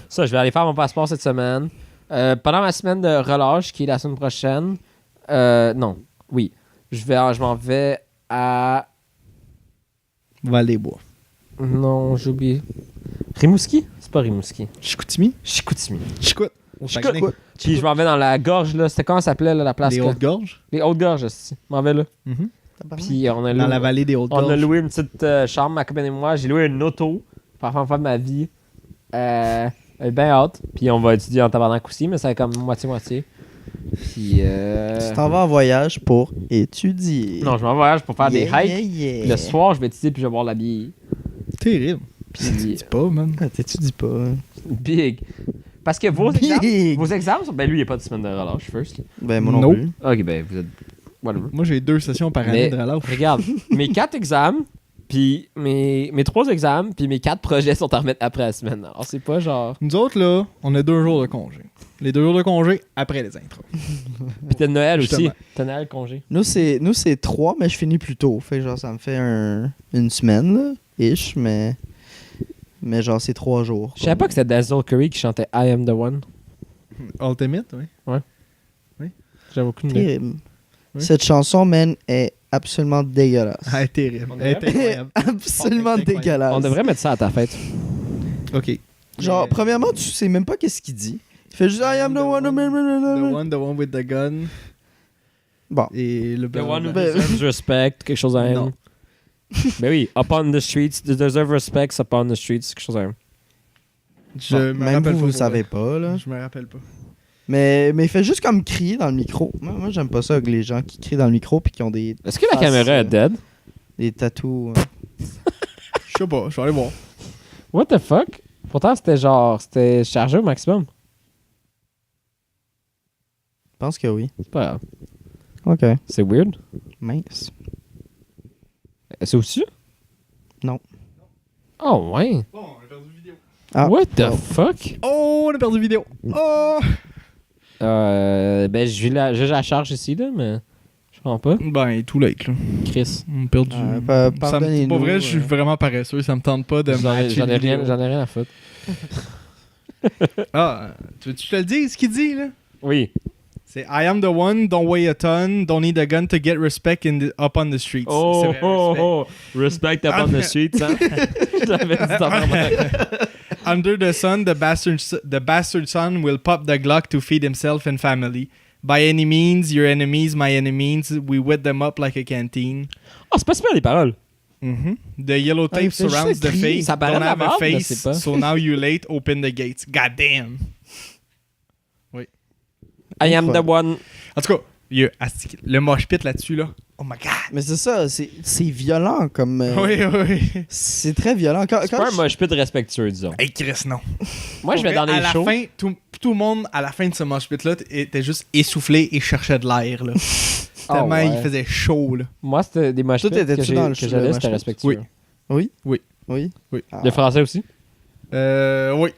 B: Ça, je vais aller faire mon passeport cette semaine. Pendant ma semaine de relâche, qui est la semaine prochaine... non, oui. Je m'en vais à...
A: Val-des-Bois.
B: Non, j'ai oublié. Rimouski? C'est pas Rimouski.
A: Chicoutimi?
B: Chicoutimi.
A: Chicout.
B: Puis je m'en vais dans la gorge, là. C'était comment ça s'appelait, là, la place?
A: Les Hautes-Gorges?
B: Les Hautes-Gorges, aussi. Je m'en vais là. Puis on a
A: dans la vallée des Hautes-Gorges.
B: On a loué une petite chambre, ma copine et moi. J'ai loué une auto pour la première fois de ma vie. Elle est bien hâte. Puis on va étudier en tabarnak aussi, mais c'est comme moitié-moitié. Puis.
C: Tu t'en vas en voyage pour étudier.
B: Non, je vais en voyage pour faire des
C: Yeah,
B: hikes.
C: yeah, yeah.
B: Puis le soir, je vais étudier puis je vais boire la bière.
A: Terrible.
B: Puis.
A: Dis pas, man.
C: Ah, t'étudies pas. Hein.
B: Big. Parce que
C: Big.
B: vos examens sont. Ben lui, il n'y a pas de semaine de relâche, first. Là.
C: Ben, moi non
A: Nope.
C: plus.
B: Ok, ben vous êtes. Whatever.
A: Moi, j'ai 2 sessions par année
B: Mais,
A: de relâche.
B: regarde, mes 4 examens, puis mes 3 examens, puis mes 4 projets sont à remettre après la semaine. Alors, c'est pas genre.
A: Nous autres, là, on a 2 jours de congé. Les 2 jours de congé après les intros.
B: Puis t'as Noël aussi.
A: Justement.
B: T'as Noël congé.
C: Nous, c'est 3, mais je finis plus tôt. Fait que genre, ça me fait une semaine, là, ish, mais genre, c'est 3 jours.
B: Je savais pas que c'était Dazzle Curry qui chantait I Am the One.
A: Ultimate, oui.
B: J'avais aucune idée.
C: Terrible.
A: Oui.
C: Cette chanson, man, est absolument dégueulasse.
A: Ah, elle est terrible.
B: On
A: Elle est
B: devrait-
A: incroyable.
C: absolument
A: Oh, incroyable.
C: dégueulasse.
B: On devrait mettre ça à ta fête.
A: OK.
C: Genre,
A: Mais-
C: premièrement, tu sais même pas qu'est-ce qu'il dit. Il fait juste I am the one.
A: The one with the gun.
C: Bon.
A: Et le
B: The
A: blanc.
B: one who
C: Ben-
B: deserves respect, quelque chose à
A: Non.
B: même. Ben oui, upon the streets, the deserve respect upon the streets, quelque chose à même.
A: Je
C: Bon,
A: me
C: même
A: rappelle
C: vous
A: pas
C: le
A: pour
C: savez
A: vrai.
C: pas, là.
A: Je me rappelle pas.
C: Mais il fait juste comme crier dans le micro. Moi j'aime pas ça, que les gens qui crient dans le micro puis qui ont des
B: Est-ce que la
C: Ah,
B: caméra
C: c'est-
B: est dead?
C: tatous.
A: Je sais pas, je vais aller voir.
B: What the fuck? Pourtant, c'était chargé au maximum.
C: Je pense que oui.
B: C'est pas grave.
C: Ok.
B: C'est weird.
C: Mince.
B: C'est au-dessus?
C: Non.
B: Oh, ouais.
A: Bon, on a perdu vidéo.
C: Ah.
B: What the
C: Oh.
B: fuck?
A: Oh, on a perdu vidéo. Oh!
B: Ben, j'ai la charge ici, là, mais je comprends pas.
A: Ben, tout late, là.
B: Chris.
A: On a perdu.
C: Pardonnez-nous.
A: Pour vrai, je suis vraiment paresseux. Ça me tente pas de
B: J'en ai
A: matcher le vidéo.
B: j'en ai rien à foutre.
A: Ah, tu veux que je te le dise, ce qu'il dit, là?
B: Oui.
A: C'est I am the one, don't weigh a ton, don't need a gun to get respect up on the streets.
B: Oh,
A: C'est vrai,
B: oh,
A: respect.
B: oh. Respect upon the streets, hein? Je l'avais dit dans ma
A: Under the sun, the bastard son will pop the Glock to feed himself and family. By any means, your enemies, my enemies, we wet them up like a canteen.
B: Oh, c'est pas super les paroles.
A: The yellow tape
C: c'est juste
A: surrounds the
C: écrit.
A: face.
B: Ça paraît
A: Don't
B: de la
A: have a
B: merde, mais
A: face,
B: c'est pas.
A: so now you late, open the gates. God damn.
B: I am the one.
A: En tout cas, le mosh pit là-dessus, là. Oh my god.
C: Mais c'est ça, c'est violent comme.
A: Oui, oui.
C: C'est très violent.
B: C'est pas un mosh pit respectueux, disons.
A: Hey, Chris, non.
B: Moi, je vais dans
A: à
B: les
A: la
B: shows.
A: fin, tout le monde, à la fin de ce mosh pit-là, était juste essoufflé et cherchait de l'air, là. Tellement
B: ouais.
A: il faisait chaud, là.
B: Moi, c'était des mosh
C: Toi,
B: pits
C: t'étais-tu dans le
B: que
C: show
B: j'allais,
C: de
B: c'était
C: mosh pit?
B: respectueux.
A: Oui.
C: Oui.
A: Oui.
C: Ah.
B: Le français aussi?
A: Oui.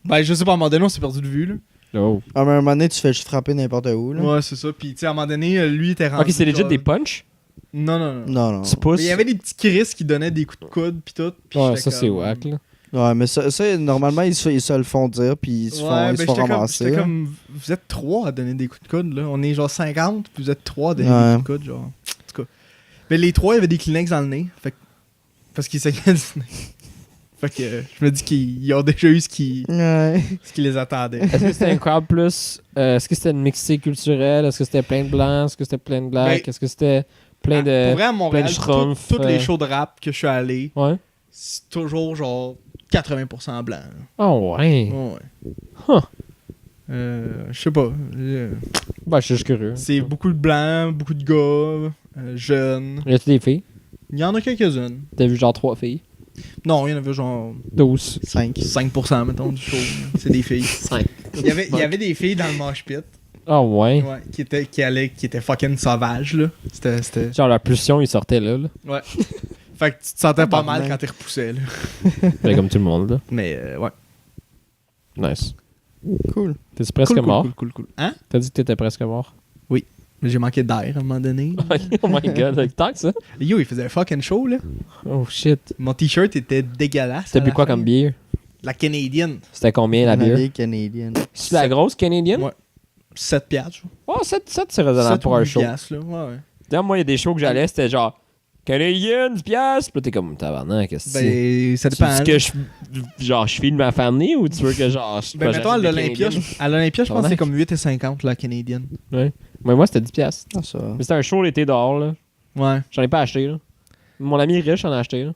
A: Ben, je sais pas, à un moment donné, on s'est perdu de vue, là.
B: Oh.
C: À un moment donné, tu fais juste frapper n'importe où. Là.
A: Ouais, c'est ça. Puis, tu sais, à un moment donné, lui était rendu.
B: Ok, c'est legit
A: genre-
B: des punch?
A: Non, non, non.
C: Non, non.
B: Tu pousses?
A: Mais il y avait des petits Chris qui donnaient des coups de coude, puis tout. Puis
B: Ouais,
A: j'étais
B: ça, c'est
A: comme-
B: whack, là.
C: Ouais, mais ça normalement, ils se le font dire, puis ils se font,
A: Ouais,
C: ils se
A: ben
C: font
A: j'étais
C: ramasser.
A: j'étais
C: là.
A: comme, vous êtes 3 à donner des coups de coude, là. On est genre 50, puis vous êtes 3 à donner
C: Ouais.
A: des coups de coude, genre. En tout cas. Mais les 3, il y avait des Kleenex dans le nez. Fait que- parce qu'ils saignaient du nez. Fait que je me dis qu'ils ont déjà eu ce qui les attendait.
B: Est-ce que c'était un crowd plus? Est-ce que c'était une mixité culturelle? Est-ce que c'était plein de blancs? Est-ce que c'était plein de blacks?
A: Ben,
B: Est-ce que c'était plein de.
A: Pour vrai, à Montréal,
B: plein de schtroumpfs,
A: toutes les shows de rap que je suis allé,
B: Ouais.
A: c'est toujours genre 80% blanc. là.
B: Oh, ouais.
A: Ouais.
B: Huh.
A: Je sais pas.
B: Bah, je suis juste curieux.
A: C'est beaucoup de blancs, beaucoup de gars, jeunes.
B: Y a-tu des filles?
A: Il y en a quelques-unes.
B: T'as vu genre 3 filles?
A: Non, il y en avait genre
B: 12.
A: 5%, mettons, du show. là. C'est des filles.
B: 5.
A: Il y avait des filles dans le mosh pit
B: Oh, ouais.
A: ouais, qui étaient fucking sauvages. Là. C'était...
B: Genre, la pulsion, il sortait là.
A: Ouais. Fait que tu te sentais pas
C: Tabarnak.
A: mal quand t'es repoussé. Là.
B: Fait comme tout le monde, là.
A: Mais ouais.
B: Nice.
C: Cool.
B: T'es presque
A: Cool,
B: mort?
A: cool. Hein?
B: T'as dit que t'étais presque mort?
A: Mais j'ai manqué d'air à un moment donné.
B: Oh my god, tant que ça?
A: Yo, il faisait fucking chaud, là.
B: Oh shit.
A: Mon t-shirt était dégueulasse.
B: T'as
A: à
B: bu
A: la
B: quoi
A: fin.
B: comme bière?
A: La Canadienne.
B: C'était combien la bière?
C: canadienne.
B: C'est la grosse canadienne?
A: Ouais. 7 piastres.
B: Oh, 7 c'est raisonnable pour un show.
A: Piastres, là. Ouais.
B: D'ailleurs, moi, il y a des shows que j'allais, c'était genre canadienne, 10 piastres. Puis là, t'es comme tabarnak, qu'est-ce que c'est?
A: Ben, ça
B: Tu
A: dépend.
B: veux que je filme ma famille ou tu veux que genre.
A: Ben, mettons, à l'Olympia, je pense que c'est
B: Tabarnak.
A: comme 8,50 la canadienne.
B: Ouais. Mais moi, c'était 10 piastres.
C: Ah, ça.
B: Mais c'était un show l'été dehors, là.
A: Ouais.
B: J'en ai pas acheté, là. Mon ami riche en a acheté, là.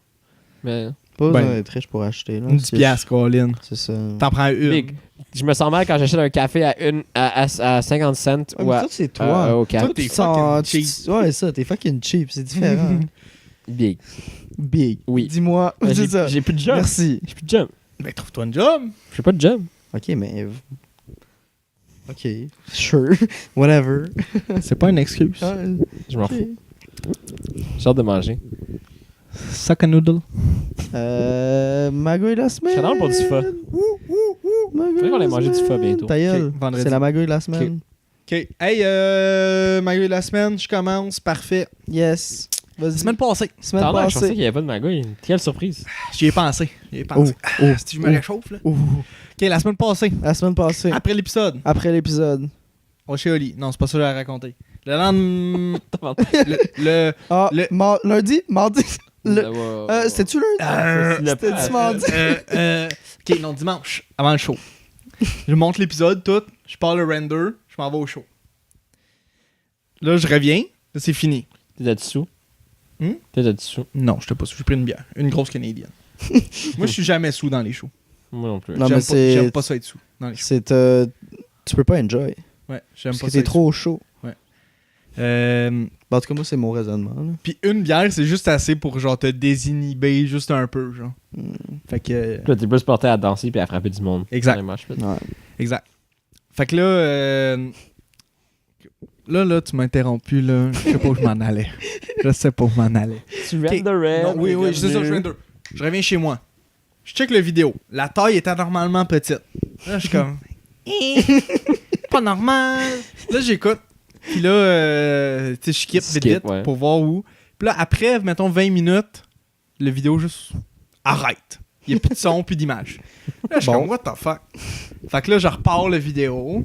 B: Mais.
C: Pas
A: Ben,
C: besoin d'être riche pour acheter. Là.
A: 10 piastres, Colin.
C: C'est ça.
A: T'en prends une.
B: Big. je me sens mal quand j'achète un café à 50 cents
C: Ouais,
B: ou
C: mais
B: à,
C: ça, c'est toi.
B: au café.
A: Toi, t'es
C: Tu sens-
A: fucking
C: tu- Ouais, ça, t'es fucking cheap. C'est différent.
B: Big.
C: Big.
B: Oui.
C: Dis-moi. C'est ça.
B: J'ai plus de job.
C: Merci.
B: J'ai plus de job.
A: Ben, trouve-toi un job.
B: J'ai pas de job.
C: Ok, mais. Ok. Sure. Whatever.
A: C'est pas une excuse.
B: Je m'en fous. J'ai hâte de manger.
A: Sac à noodle.
C: Magouille la semaine.
B: J'adore pour du pho. Faudrait qu'on aille manger du pho bientôt.
C: Ta gueule.
A: Ok, vendredi.
C: C'est la magouille de la semaine.
A: OK. Hey, Mario de la semaine, je commence. Parfait.
C: Yes. Vas-y.
A: Semaine passée.
C: Semaine
B: Pardon, je pensais
C: passée.
B: qu'il n'y avait pas de magouille. Quelle surprise.
A: J'y ai pensé.
C: Oh,
A: Si je me réchauffe, là.
C: oh.
A: OK, la semaine passée.
C: La semaine passée.
A: Après l'épisode.
C: Après l'épisode.
A: On est chez Oli. Non, c'est pas ça que j'ai à raconter. Le lendemain.
C: Ah,
A: Le-
C: lundi? Mardi? C'était-tu lundi?
B: le-
C: C'était-tu mardi?
A: OK, non, dimanche. Avant le show. Je monte l'épisode, tout. Je pars le render. Je m'en vais au show. Là, je reviens. Là, c'est fini.
B: T'es dessous?
A: Hmm?
B: T'es dessous?
A: Non, je t'ai pas sous. J'ai pris une bière. Une grosse canadienne. Moi, je suis jamais sous dans les shows.
B: Moi non plus.
C: Non,
A: J'aime
C: mais
A: pas-
C: c'est.
A: J'aime pas ça être sous dans les shows.
C: C'est. Tu peux pas enjoy.
A: Ouais, j'aime
C: Parce
A: pas
C: que
A: ça
C: t'es
A: être
C: trop chaud.
A: sous.
C: En tout cas, moi, c'est mon raisonnement. Là.
A: Puis une bière, c'est juste assez pour genre te désinhiber juste un peu, genre. Fait que.
B: Là, t'es plus porté à danser puis à frapper du monde.
A: Exact.
B: Dans les mosh pits.
C: Ouais.
A: Exact. Fait que là, là, tu m'as interrompu, là. Je sais pas où je m'en allais. Je sais pas où je m'en allais.
B: Tu
A: Ok.
B: renderais.
A: Non, oui, c'est ça, je render. Je reviens chez moi. Je check la vidéo. La taille était normalement petite. Là, je suis comme. Pas normal. Là, j'écoute. Puis là, tu sais, je skip vite
B: Ouais.
A: pour voir où. Puis là, après, mettons 20 minutes, la vidéo juste arrête. Il n'y a plus de son, plus d'image. Là, je suis
C: Bon.
A: comme, what the fuck? Fait que là, je repars la vidéo,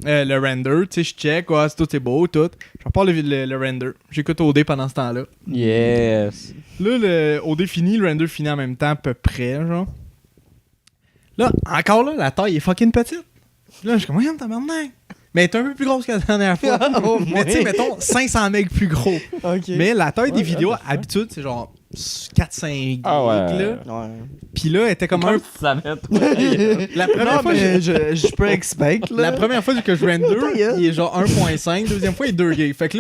A: le render, tu sais, je check, ouais, tout est beau, tout. Je repars le render. J'écoute OD pendant ce temps-là.
B: Yes.
A: Là, le OD fini, le render finit en même temps, à peu près, genre. Là, encore là, la taille est fucking petite. Là, je suis comme, voyons, tabarnak. Mais elle est un peu plus grosse que la dernière fois.
C: Au
A: Mais
C: moins.
A: tu sais, mettons 500 megs plus gros.
C: Ok.
A: Mais la taille des
B: Ouais,
A: vidéos,
B: ouais, c'est ça.
A: habitude, c'est genre 4-5 gigs.
B: Ah ouais.
A: Là.
C: Ouais.
A: Puis là, elle était comme un.
B: Ça va être.
A: La première
C: Non,
A: fois,
C: mais je peux expect, là.
A: la première fois que je render,
C: Ta gueule.
A: il est genre 1.5. Deuxième fois, il est 2 gigs. Fait que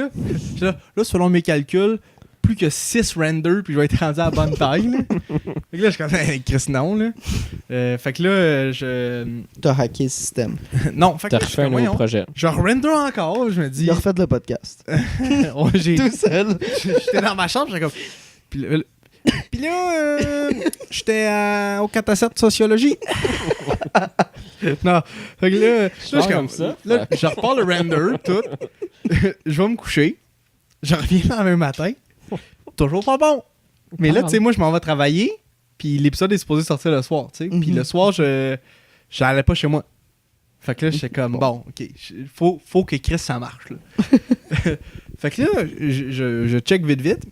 A: là, selon mes calculs, plus que 6 renders, puis je vais être rendu à la bonne taille. Là. Fait que là, je suis comme, Chris, non. Là. Fait que là, je.
C: T'as hacké le système.
A: Non, fait que
B: T'as
A: là, je suis
B: refait un
A: comme,
B: nouveau
A: voyons.
B: projet.
A: Je render encore, je me dis.
C: Il a refait le podcast.
A: Ouais, j'ai-
C: Tout seul.
A: J'étais dans ma chambre, j'étais comme. Puis là, j'étais au 4 à 7 sociologie. Non. Fait que là, je suis
B: comme ça.
A: Là, je repars le render, tout. Je vais me coucher. Je reviens le lendemain matin. Toujours pas bon. Mais là, tu sais, moi, je m'en vais travailler. Puis l'épisode est supposé sortir le soir, tu sais. Puis le soir, j'allais pas chez moi. Fait que là, j'étais comme, bon, OK, faut que Chris, ça marche, là. Fait que là, je check vite.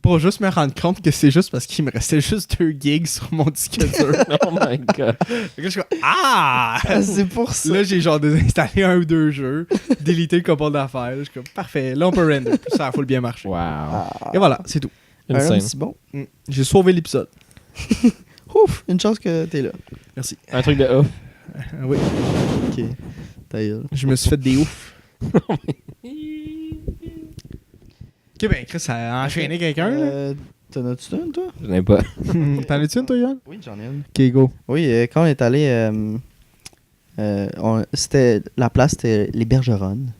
A: Pour juste me rendre compte que c'est juste parce qu'il me restait juste 2 gigs sur mon disque dur.
B: Oh my god.
A: Fait que là, je suis comme, ah!
C: C'est pour ça.
A: Là, j'ai genre désinstallé 1 ou 2 jeux, délité le coupon d'affaires. Je suis comme, parfait, là, on peut render. Puis ça a full bien marché.
B: Wow.
A: Et voilà, c'est tout.
C: Un
B: Insane.
C: homme si bon.
A: J'ai sauvé l'épisode.
C: Ouf, une chance que t'es là.
A: Merci.
B: Un truc de ouf.
A: Oui,
C: Ok. Ta gueule.
A: je me suis fait des ouf. Ok, ben, Chris, ça a enchaîné quelqu'un, là.
C: T'en as-tu une, toi?
B: Je n'ai pas.
A: T'en as-tu une, toi, Yann?
C: Oui, j'en ai une.
A: Ok, go.
C: Oui, quand on est allé, c'était la place, c'était les Bergeronnes.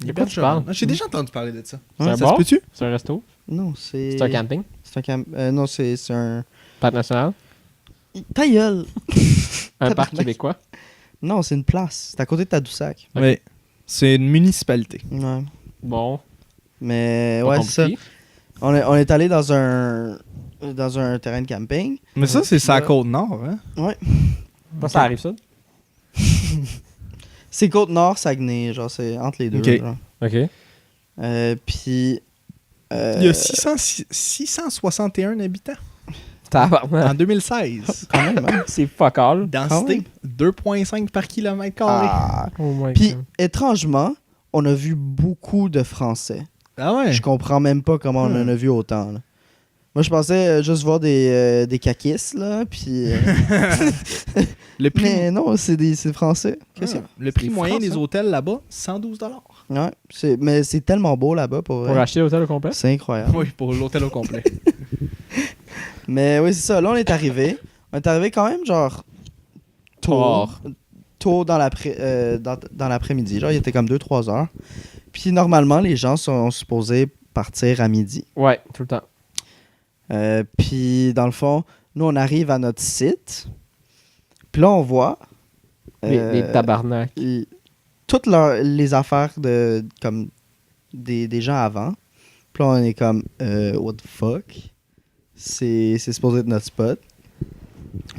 B: De quoi tu parles?
A: J'ai déjà entendu parler de ça.
B: C'est un
A: Ça
B: bar?
A: se peut-tu?
B: C'est un resto?
C: Non, c'est.
B: C'est un camping?
C: C'est un non, c'est un.
B: Parc national?
C: Ta gueule!
B: Un
C: Tabarnak.
B: parc québécois?
C: Non, c'est une place. C'est à côté de Tadoussac.
B: Ok.
A: Oui. C'est une municipalité.
C: Ouais.
B: Bon.
C: Mais
B: Pas
C: ouais, c'est ça.
B: compliqué.
C: On est allé dans un terrain de camping.
A: Mais ça, c'est
C: Puis
A: sa
C: là-
A: côte nord, hein?
C: Ouais.
B: Pas ça arrive ça?
C: C'est Côte-Nord, Saguenay, genre, c'est entre les deux.
A: Ok.
C: genre.
B: Ok.
C: Puis.
A: Il y a 661 habitants
B: Tabarnak.
A: en 2016.
C: Quand même, hein?
B: C'est fuck all.
A: Densité 2,5 par kilomètre carré.
C: Ah.
B: Oh my
C: Puis,
B: god.
C: étrangement, on a vu beaucoup de Français.
A: Ah ouais?
C: Je comprends même pas comment on en a vu autant. Là. Moi, je pensais juste voir des caquistes, là, puis...
A: Le prix,
C: Mais non, c'est français. Qu'est-ce que
A: le prix
C: c'est
A: moyen
C: français.
A: des hôtels là-bas, 112 $.
C: Ouais, mais c'est tellement beau là-bas, pour
B: Pour
C: vrai.
B: acheter l'hôtel au complet?
C: C'est incroyable.
A: Oui, pour l'hôtel au complet.
C: Mais oui, c'est ça. Là, on est arrivé. On est arrivé quand même, genre... Tôt dans l'après-midi. Genre, il était comme 2-3 heures. Puis normalement, les gens sont supposés partir à midi.
B: Ouais, tout le temps.
C: Puis dans le fond, nous, on arrive à notre site. Puis là, on voit...
B: Les tabarnak.
C: Toutes les affaires comme des gens avant. Puis là, on est comme, what the fuck? C'est supposé être notre spot.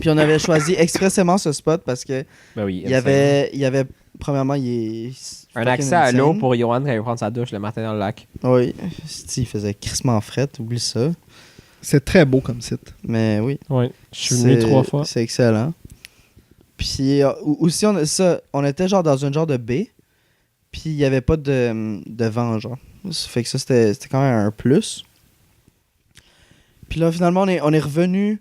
C: Puis on avait choisi expressément ce spot parce que
B: Ben oui.
C: il y avait premièrement,
B: un accès à l'eau pour Johan quand il prend sa douche le matin dans le lac.
C: Oui, il faisait crissement fret, oublie ça.
A: C'est très beau comme site.
C: Mais oui.
B: Oui. Je suis venu 3 fois.
C: C'est excellent. Puis aussi, on était genre dans un genre de baie. Puis il n'y avait pas de vent, genre. Ça fait que ça, c'était quand même un plus. Puis là, finalement, on est revenu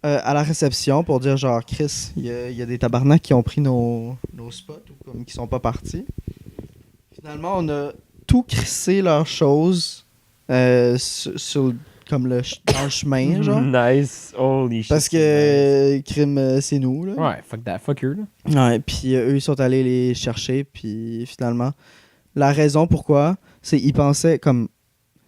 C: à la réception pour dire genre, Chris, il y a des tabarnaks qui ont pris nos spots ou comme qui sont pas partis. Finalement, on a tout crissé leurs choses comme dans le chemin, genre.
B: Nice. Holy shit.
C: Parce que crime, c'est nous, là.
B: Ouais, fuck that. Fuck you, là.
C: Ouais, puis eux, ils sont allés les chercher, puis finalement, la raison pourquoi, c'est qu'ils pensaient comme...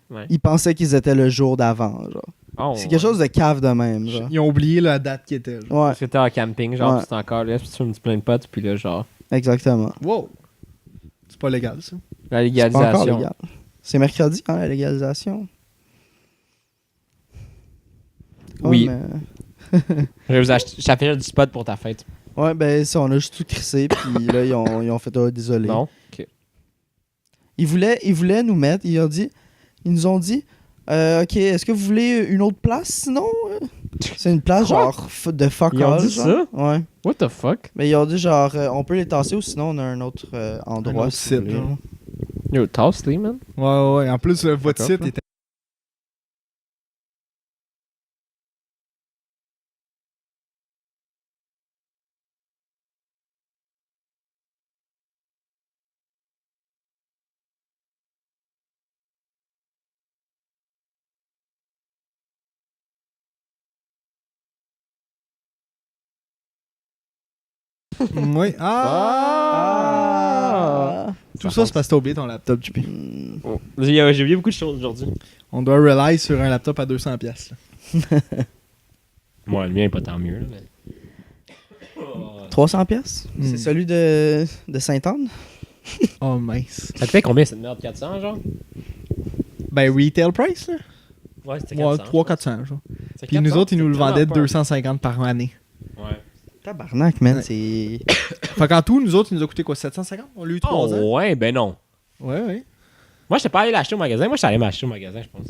B: Ouais.
C: Ils pensaient qu'ils étaient le jour d'avant, genre.
B: Oh,
C: C'est quelque chose de cave de même, genre.
A: Ils ont oublié la date qui était. Genre.
C: Ouais,
B: Parce que t'es en camping, genre,
C: Ouais.
B: pis c'est encore là, pis tu fais un petit plein de potes, puis là, genre,
C: exactement.
A: Wow! C'est pas légal, ça.
B: la
C: C'est pas encore
B: légalisation.
C: légal. C'est mercredi, hein, la légalisation.
B: Oui.
C: Ouais,
B: Je vais vous acheter, ça fait du spot pour ta fête.
C: ouais, ben ça, on a juste tout crissé, puis là, ils ont fait « désolé ».
B: Non? Ok.
C: Ils voulaient nous mettre, ils nous ont dit ok, est-ce que vous voulez une autre place sinon? C'est une place
B: Quoi?
C: genre de fuck
B: Ils ont
C: all,
B: dit
C: genre.
B: ça?
C: Ouais.
B: What the fuck?
C: Mais ils ont dit genre on peut les tasser ou sinon on a un autre endroit.
A: Un autre
C: si vous
A: site,
C: voulez.
A: genre.
B: Yo, toss-les, man.
A: Ouais. En plus, votre
B: Fuck
A: site
B: off,
A: était. Oui.
C: Ah!
A: Tout ça, c'est parce que t'as oublié ton laptop, JP.
C: Hmm.
B: Oh. J'ai oublié beaucoup de choses aujourd'hui.
A: On doit rely sur un laptop à 200$. Là.
B: Moi, le mien est pas tant mieux, là, mais...
C: 300 pièces.
A: Hmm.
C: C'est celui de Sainte-Anne?
A: Oh mince.
B: Ça te fait combien cette merde? 400, genre?
A: Ben, retail price, là.
B: Ouais, c'était
A: Ouais,
B: 400.
A: 300-400, genre.
B: C'est
A: Puis nous
B: 400,
A: autres, ils nous le
B: c'est
A: vendaient
B: tellement pas-
A: 250 par année.
B: Ouais.
C: Tabarnak, man,
A: Ouais.
C: c'est...
A: Fait qu'en tout, nous autres, il nous a coûté quoi? 750? On l'a eu 3 ans?
B: Oh, ouais, ben non.
A: Ouais.
B: Moi, j'étais pas allé l'acheter au magasin. Moi, j'étais allé m'acheter au magasin, je pense.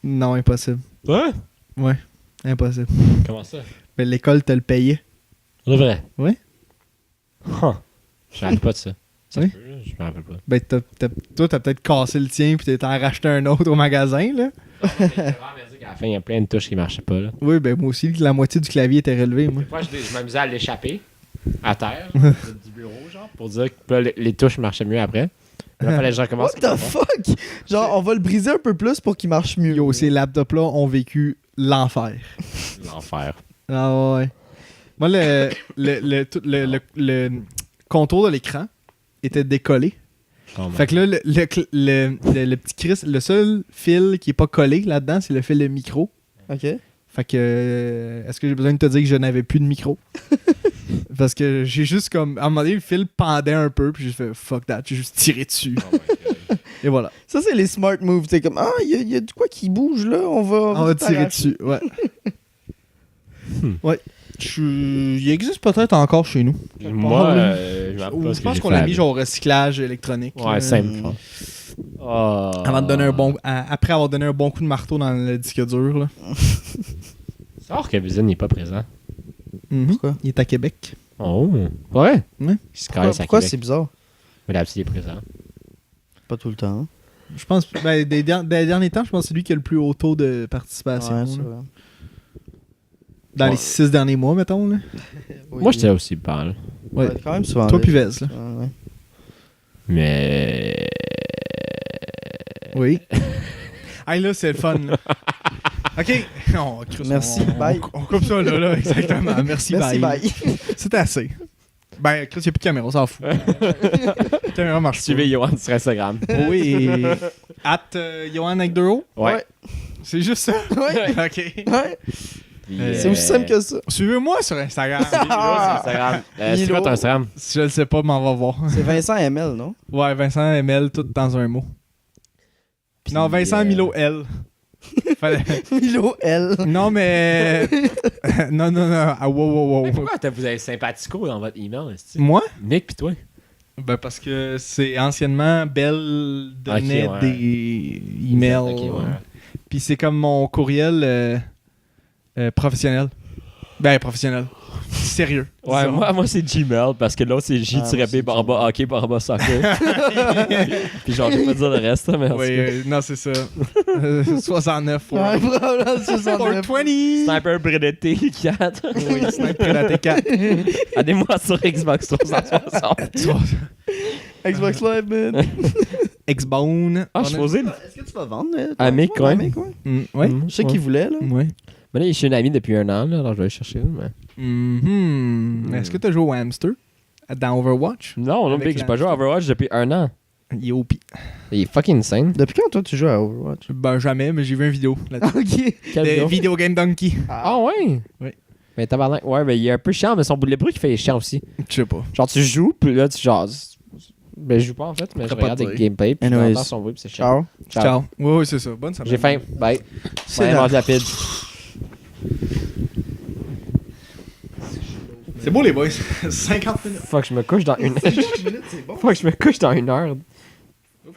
A: Non, impossible.
B: Ouais?
A: Ouais, impossible.
B: Comment ça?
A: Ben, l'école te le payait.
B: C'est vrai?
A: Ouais.
B: Huh. Je me rappelle pas de ça. Ça
A: Oui.
B: se peut, là, je me rappelle pas.
A: Ben, toi, t'as peut-être cassé le tien puis t'es en racheté un autre au magasin, là.
B: À la fin, il y a plein de touches qui marchaient pas, là.
A: Oui, ben, moi aussi, la moitié du clavier était relevé, moi.
B: Moi, je m'amusais à l'échapper à terre du bureau, genre, pour dire que là, les touches marchaient mieux après. Là, fallait que je recommence.
C: What the fuck? Genre, on va le briser un peu plus pour qu'il marche mieux.
A: Yo, ces laptops-là ont vécu l'enfer.
B: L'enfer.
A: Ah ouais. Moi, le contour de l'écran était décollé.
B: Oh,
A: Fait que là, le petit Chris, le seul fil qui est pas collé là-dedans, c'est le fil de micro.
C: Ok.
A: Fait que, est-ce que j'ai besoin de te dire que je n'avais plus de micro? Parce que j'ai juste comme, à un moment donné, le fil pendait un peu, puis j'ai fait fuck that, j'ai juste tiré dessus.
B: Oh my God.
A: Et voilà.
C: Ça, c'est les smart moves. T'es comme, ah, il y a de quoi qui bouge là, on va
A: On va tirer dessus, ouais. Ouais. Il existe peut-être encore chez nous.
B: Moi, je me rappelle
A: Ou
B: pas
A: je
B: ce que
A: pense
B: j'ai
A: qu'on
B: fait
A: l'a mis
B: avec.
A: genre au recyclage électronique.
B: Ouais, simple. je pense. Oh.
A: Avant de donner un bon, après avoir donné un bon coup de marteau dans le disque dur. Là.
B: C'est rare que Vizine n'est pas présent.
C: Pourquoi?
A: Il est à Québec.
B: Oh. Ouais?
A: Ouais.
B: Il se calisse à
C: Pourquoi
B: Québec.
C: c'est bizarre?
B: Mais là, il est présent.
C: Pas tout le temps.
A: Je pense, des derniers temps, je pense que c'est lui qui a le plus haut taux de participation.
C: Ouais, c'est vrai.
A: Dans les 6 derniers mois, mettons. Là.
C: Oui.
B: Moi, j'étais aussi pas mal.
A: Ouais.
C: Quand même souvent.
A: Toi
C: là.
A: puis Vez, là.
C: Ouais.
B: Mais.
A: Oui. Hey, là, c'est le fun. Là. OK. Oh, Chris,
C: Merci, bye.
A: On coupe ça, là, exactement. Merci,
C: Merci, bye.
A: C'est assez. Ben, Chris, il n'y a plus de caméra, on s'en fout. La caméra marche pas.
B: Suivez Johan sur Instagram.
A: Oui. Johan avec 2 O.
B: Ouais.
A: C'est juste ça?
C: Ouais.
A: OK.
C: Ouais.
B: Puis,
C: C'est aussi simple que ça.
A: Suivez-moi sur Instagram.
B: Suivez-nous sur Instagram. C'est quoi ton Instagram?
A: Si je le sais pas, m'en va voir.
C: C'est Vincent ML, non?
A: Ouais, Vincent ML, tout dans un mot.
B: Puis,
A: Non, Vincent Milo L. Fallait-
C: Milo L.
A: Non, mais. non. Ah, wow.
B: Mais pourquoi vous avez sympathico dans votre email, est-ce
A: Moi?
B: Nick pis toi?
A: Ben, parce que c'est anciennement Belle donnait
B: Ok, ouais.
A: des emails.
B: Ok, ouais.
A: Puis c'est comme mon courriel professionnel. Ben, professionnel. Sérieux.
B: Ouais,
A: disons.
B: moi c'est Gmail parce que l'autre c'est J-B barba hockey barba soccer. Puis genre, je vais pas dire le reste, mais en tout
A: Oui,
B: cas.
A: non, c'est ça. 69 pour.
C: Ouais, probablement, c'est ça.
A: 420!
B: Sniper Predator 4.
A: Oui, Sniper à T4.
B: Allez-moi sur Xbox 360.
C: Xbox Live, man.
A: X-Bone.
B: Ah, je suis posé.
C: Est-ce que tu vas vendre?
B: Amic, ouais.
A: Ouais.
C: Je sais qu'il voulait, là.
A: Ouais.
B: Mais là, je suis une amie depuis 1 an, là, alors je vais aller chercher. Mais...
A: Est-ce que t'as joué au hamster dans Overwatch?
B: Non,
A: Avec
B: Big, j'ai pas joué à Overwatch depuis 1 an.
A: Il est OP.
B: Il est fucking insane.
C: Depuis quand, toi, tu joues à Overwatch?
A: Ben, jamais, mais j'ai vu une vidéo là-dessus.
C: Ok.
B: Quelle
A: De
B: vidéo?
A: Video Game Donkey.
B: Ah ouais?
A: Oui.
B: Mais tabarnak, ouais, mais il est un peu chiant, mais le bruit qu'il fait est chiant aussi.
A: Je sais pas.
B: Genre, tu joues, puis là, tu genre. Ben, je joue pas en fait, mais je
A: Pourrais pas
B: regarde
A: te
B: des
A: dire.
B: gameplays, puis
C: Anyways.
B: j'entends son bruit, puis c'est chiant.
C: Ciao.
A: Ciao. Oui, c'est ça. Bonne semaine.
B: J'ai faim. Bye.
C: C'est
B: Ouais,
C: là.
B: mange rapide.
A: C'est beau, les boys. 50 minutes.
B: Fuck, je me couche dans une.
A: 50 minutes, c'est bon.
B: Fuck, je me couche dans 1 heure.
A: Oups.